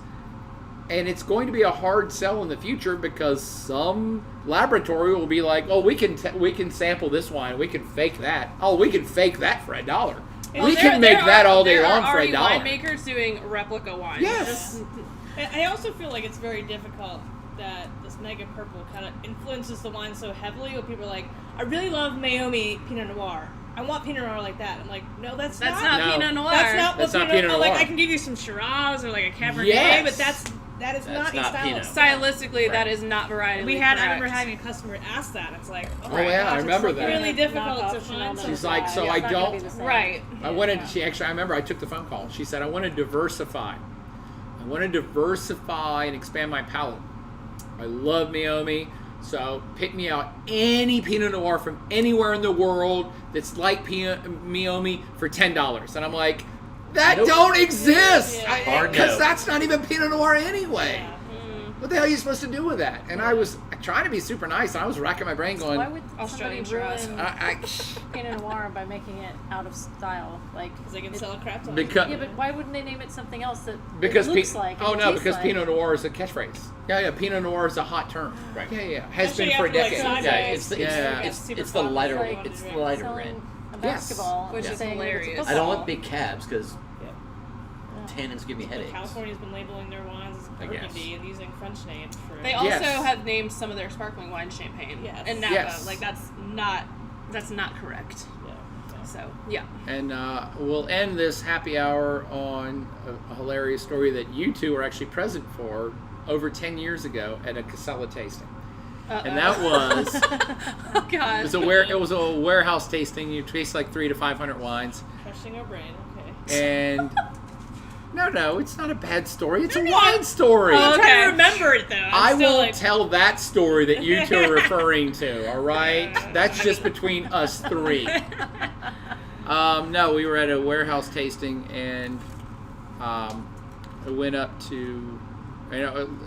And it's going to be a hard sell in the future because some laboratory will be like, "Oh, we can sample this wine. We can fake that. Oh, we can fake that for $1. We can make that all day long for $1." There are already winemakers doing replica wines. Yes. I also feel like it's very difficult that this Mega Purple kind of influences the wine so heavily. When people are like, "I really love Maomi Pinot Noir. I want Pinot Noir like that." I'm like, "No, that's not Pinot Noir. That's not That's what not Pinot Pinot Noir. Like, Noir. I can give you some Shiraz or like a Cabernet, Yes. but that is not a not style. Pinot. of style. Stylistically, that is not variety. I remember having a customer ask that. It's like, Oh, yeah, I remember that. really difficult Knockoff to Chanel find. number She's like, five. "So It's I not gonna don't- be the same. Right. I wanted. She actually. I remember I took the phone call. She said, "I want to diversify. I want to diversify and expand my palate. I love Meiomi, so pick me out any Pinot Noir from anywhere in the world that's like Meiomi for $10." And I'm like, "That Nope. don't exist, Yeah. Hard because no. that's not even Pinot Noir anyway. Yeah. What the hell are you supposed to do with that?" And I was trying to be super nice. And I was racking my brain, going, Why would Australian somebody Shiraz. ruin Pinot Noir by making it out of style? Like, Because they can sell a crap ton. because yeah, but why wouldn't they name it something else that because it looks like? and oh it no, tastes because like? Pinot Noir is a catchphrase. Yeah, Pinot Noir is a hot term. Right. Yeah, has Especially been for a after, like, decade. Side Yeah, Eyes, Yeah. it's super the fun. lighter Like, it's the lighter selling red. a Yes. basketball, Which and is saying that it's a hilarious. I don't football. want big cabs because Yeah. tannins give me headaches. California's been labeling their wines as I guess. Burgundy and using French names for. They also Yes. have named some of their sparkling wine champagne. Yes. And Napa. Yes. Like that's not correct. Yeah. So yeah. And we'll end this happy hour on a hilarious story that you two were actually present for over 10 years ago at a Casella tasting. And that was Oh god. it was a warehouse tasting. You taste like 300 to 500 wines, Crushing our brain. Okay. and no, it's not a bad story. It's a wine story. I'm Okay. trying to remember it though. I I'm still won't like, tell that story that you two are referring to, all right? That's just between us three. No, we were at a warehouse tasting, and I went up to,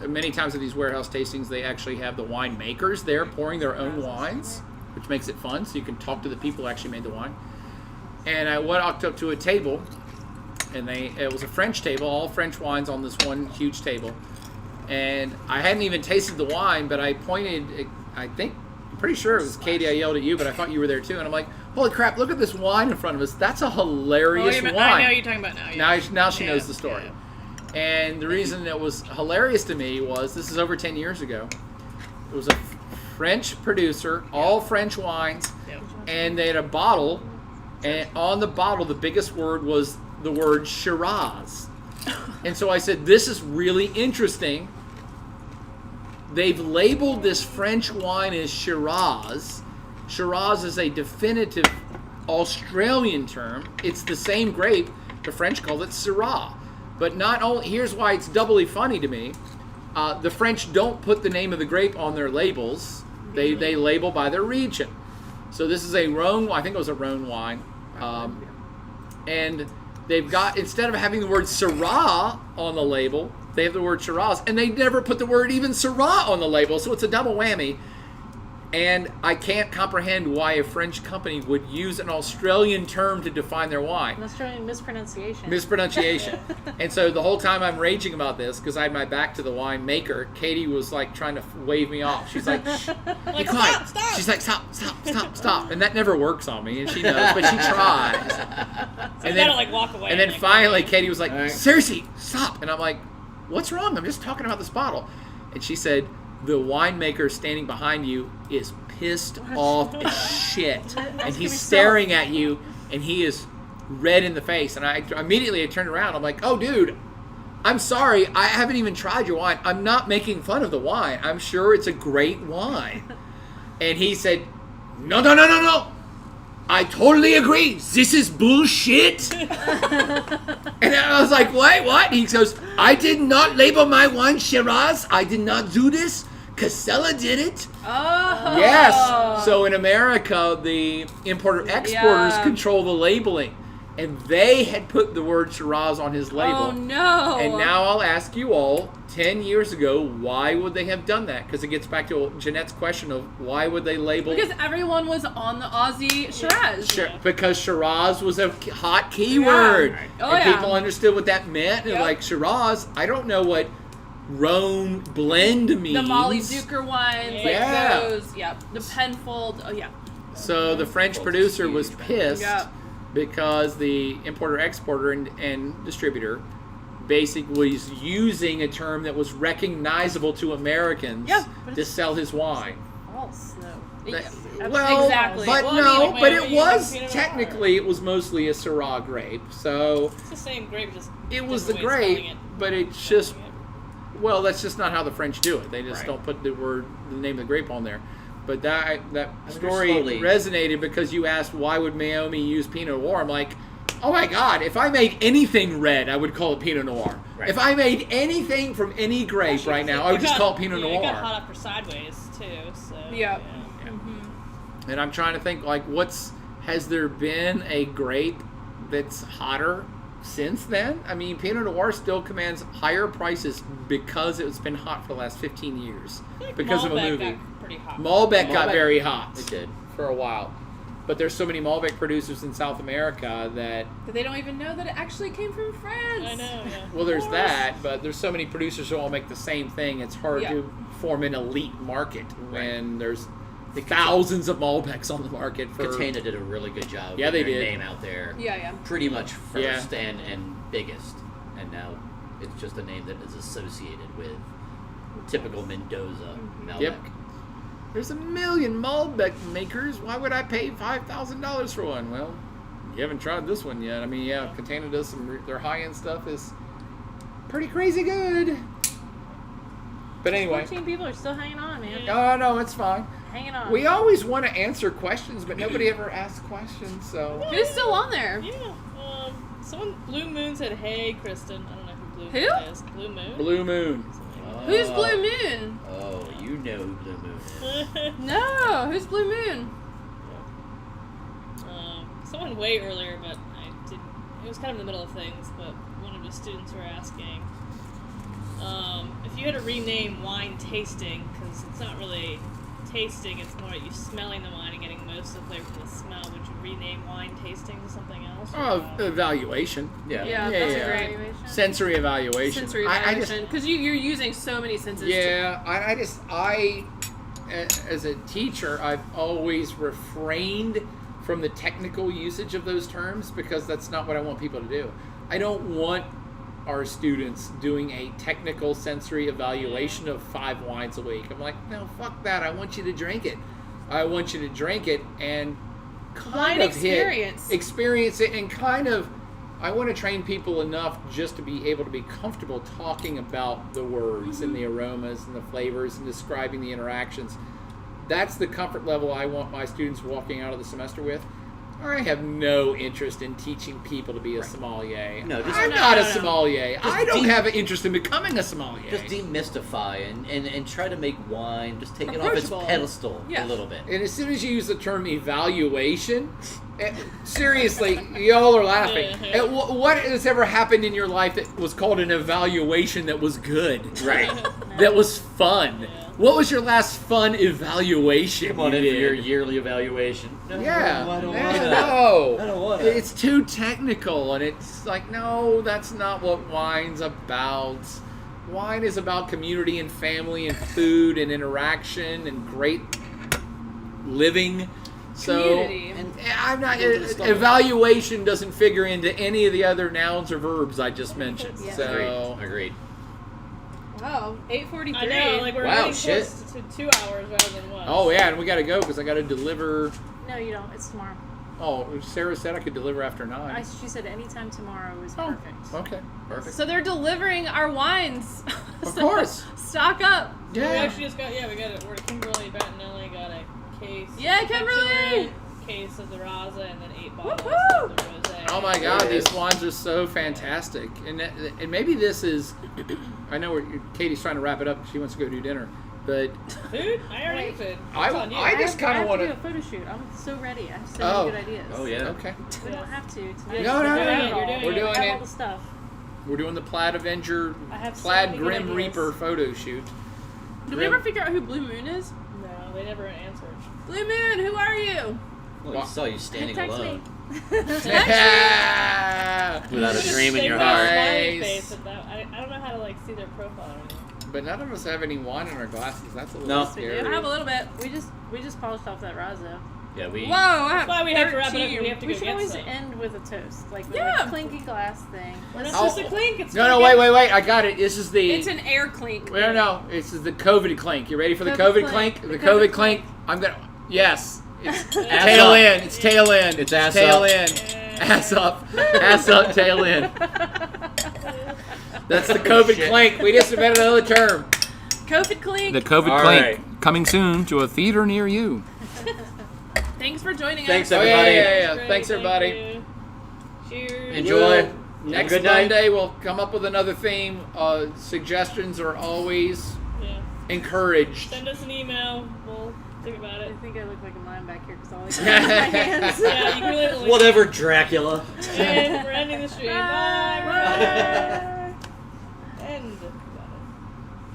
many times at these warehouse tastings, they actually have the winemakers there pouring their own wines, which makes it fun, so you can talk to the people who actually made the wine. And I walked up to a table, and it was a French table, all French wines on this one huge table. And I hadn't even tasted the wine, but I pointed, I'm pretty sure it was Katie, I yelled at you, but I thought you were there too. And I'm like, "Holy crap, look at this wine in front of us. That's a hilarious wine." I know what you're talking about now. Yeah. Now she Yeah, knows the story. yeah. And the reason it was hilarious to me was, this is over 10 years ago. It was a French producer, all French wines, Yep. and they had a bottle, and on the bottle, the biggest word was the word Shiraz. And so I said, "This is really interesting. They've labeled this French wine as Shiraz. Shiraz is a definitive Australian term. It's the same grape. The French call it Syrah. But not only, here's why it's doubly funny to me. The French don't put the name of the grape on their labels. They label by their region. So this is a Rhone, I think it was a Rhone wine. And they've got, instead of having the word Syrah on the label, they have the word Shiraz, and they never put the word even Syrah on the label, so it's a double whammy. And I can't comprehend why a French company would use an Australian term to define their wine. An Australian mispronunciation. Mispronunciation. And so the whole time I'm raging about this, because I had my back to the wine maker, Katie was like trying to wave me off. She's like, "Shh, be Like, quiet." stop. She's like, stop. And that never works on me, and she knows, but she tries. So you gotta like walk away. And then like, finally, Katie was like, All right. "Seriously, stop." And I'm like, "What's wrong? I'm just talking about this bottle." And she said, "The winemaker standing behind you is pissed off as shit. And he's staring at you, and he is red in the face." And I immediately turned around. I'm like, "Oh, dude, I'm sorry. I haven't even tried your wine. I'm not making fun of the wine. I'm sure it's a great wine." And he said, No. I totally agree. This is bullshit." And I was like, "Wait, what?" He goes, "I did not label my wine Shiraz. I did not do this. Casella did it." Oh. Yes. So in America, the importer-exporters Yeah. control the labeling. And they had put the word Shiraz on his label. Oh no. And now I'll ask you all, 10 years ago, why would they have done that? Because it gets back to Jeanette's question of why would they label... Because everyone was on the Aussie Shiraz. Because Shiraz was a hot keyword. Yeah. Oh, and yeah. people understood what that meant. And Yep. like, Shiraz, I don't know what Rhone blend means. The Molly Duker wines, Yeah. like those. Yep. The Penfold. Oh, yeah. So the French Penfold's producer huge, was man. pissed Yeah. because the importer, exporter, and distributor basically was using a term that was recognizable to Americans Yeah, but to it's- sell his wine. False, though. Well, Exactly. but Well, I no, mean, like, but why it are you was using Pinot technically it was mostly a Syrah grape, so It's the same grape, just it was the different way of grape, spelling it. but it's just well, that's just not how the French do it. They just Right. don't put the name of the grape on there. But that they're story slowly- resonated because you asked why would Naomi use Pinot Noir. I'm like, oh my God! If I made anything red, I would call it Pinot Noir. Right. If I made anything from any grape right now, I would just call it Pinot It got hot Noir. after Sideways too. So Yeah. And I'm trying to think like, has there been a grape that's hotter since then? I mean, Pinot Noir still commands higher prices because it's been hot for the last 15 years because of a Malbec movie. got pretty hot. Malbec got Malbec- very hot. It did. For a while. But there's so many Malbec producers in South America that, But they don't even know that it actually came from France. I know. Yeah. well, there's that, but there's so many producers who all make the same thing. It's hard Yeah. to form an elite market when there's thousands of Malbecs on the market. For Catena did a really good job. Yeah, with they their did. name out there. Yeah, yeah. Pretty much first Yeah. and biggest, and now it's just a name that is associated with typical Mendoza Malbec. Yep. There's a million Malbec makers. Why would I pay $5,000 for one? Well, you haven't tried this one yet. I mean, yeah, Catena does their high-end stuff is pretty crazy good. But anyway, 14 people are still hanging on, man. oh no, it's fine. Hanging on. We always want to answer questions, but nobody ever asks questions. So Who's still on there? Yeah. Someone Blue Moon said, "Hey, Kristen." I don't know who Blue Who? Moon is. Blue Moon. Blue Moon. Who's Blue Moon? Oh, you know who Blue Moon is. No, who's Blue Moon? Someone way earlier, but I did. It was kind of in the middle of things, but one of the students were asking if you had to rename wine tasting, because it's not really tasting; it's more you smelling the wine and getting most of the flavor from the smell. Would you rename wine tasting to something else? Oh, evaluation. Yeah. Yeah, Yeah, that's yeah. great. Evaluation? Sensory evaluation. Sensory I just, evaluation. Because you're using so many senses. yeah, as a teacher, I've always refrained from the technical usage of those terms because that's not what I want people to do. I don't want our students doing a technical sensory evaluation of 5 wines a week. I'm like, no, fuck that. I want you to drink it. I want you to drink it and kind Wine of experience. experience it, and kind of, I want to train people enough just to be able to be comfortable talking about the words and the aromas and the flavors and describing the interactions. That's the comfort level I want my students walking out of the semester with. I have no interest in teaching people to be a sommelier. No, just- I'm No, not a no. sommelier. Just I don't have an interest in becoming a sommelier. Just demystify and try to make wine, just take it off its Approachable. pedestal Yeah. a little bit. And as soon as you use the term evaluation, seriously, y'all are laughing. Yeah. What has ever happened in your life that was called an evaluation that was good? Right. That was fun? What was your last fun evaluation? Come on you in for did? your yearly evaluation. No, Yeah. I don't Yeah, want that. no. I don't want It's too technical, and it's like, no, that's not what wine's about. Wine is about community and family and food and interaction and great living. So, Community. And I'm not. Into the stomach. Evaluation doesn't figure into any of the other nouns or verbs I just mentioned. Yeah. So, Agreed. Wow, 8:43. I know, like we're Wow, running shit. close to 2 hours rather than 1. oh yeah, and we got to go because I got to deliver. No, you don't. It's tomorrow. Oh, Sarah said I could deliver after 9. She said anytime tomorrow is Oh, perfect. okay. Perfect. So they're delivering our wines. Of So course. Stock up. We Yeah. actually just got, we got it. We're Kimberly Battinelli got a case. Yeah, of Kimberly! Petulant, case of the Raza, and then 8 bottles Woo-hoo! of the Rosé. Oh my God, There it these is. wines are so fantastic, and maybe this is. I know Katie's trying to wrap it up. She wants to go do dinner, but Food? I already ate food. I- It's on you. I just kinda I have wanna- to do a photo shoot. I'm so ready. I have so Oh. many good ideas. Oh yeah. okay. We don't have to. Today. No, no, You're no, doing it, no. you're doing We're it. doing I have it. all the stuff. We're doing the Plaid Avenger, I have so Plaid many good Grim ideas. Reaper photo shoot. Did we ever figure out who Blue Moon is? No, they never answered. Blue Moon, who are you? Well, I saw you standing Text alone me. Yeah. without a dream in your They put a heart. smiley Nice. face at that. I don't know how to like see their profile or anything. but none of us have any wine in our glasses. That's a little No. scary. I have a little bit. We just polished off that Razo. Yeah, we. Whoa, I have why we have to wrap it up. 13. We have to We go should get always some. end with a toast, like with Yeah. a clinky glass thing. We're not Oh. supposed to clink. It's No, fucking- wait. I got it. This is the. It's an air clink. No. This is the COVID clink. You ready for the COVID COVID clink. clink? The The COVID COVID clink. I'm gonna. Yes. It's Ass tail up. in. It's tail in. It's ass tail up. in. Ass up. Ass up. Tail in. That's the COVID Shit. clink. We just invented another term. COVID clink. The COVID All clink right. coming soon to a theater near you. Thanks for joining Thanks, us. Oh, everybody. yeah. Great, Thanks, thank everybody. you. Cheers. Enjoy. Next Good night. Monday, we'll come up with another theme. Suggestions are always Yeah. encouraged. Send us an email. We'll think about I it. think I look like a linebacker because all I can do is my hands. Yeah, you can literally. Whatever, Dracula. And we're ending the stream. Bye. Bye. End.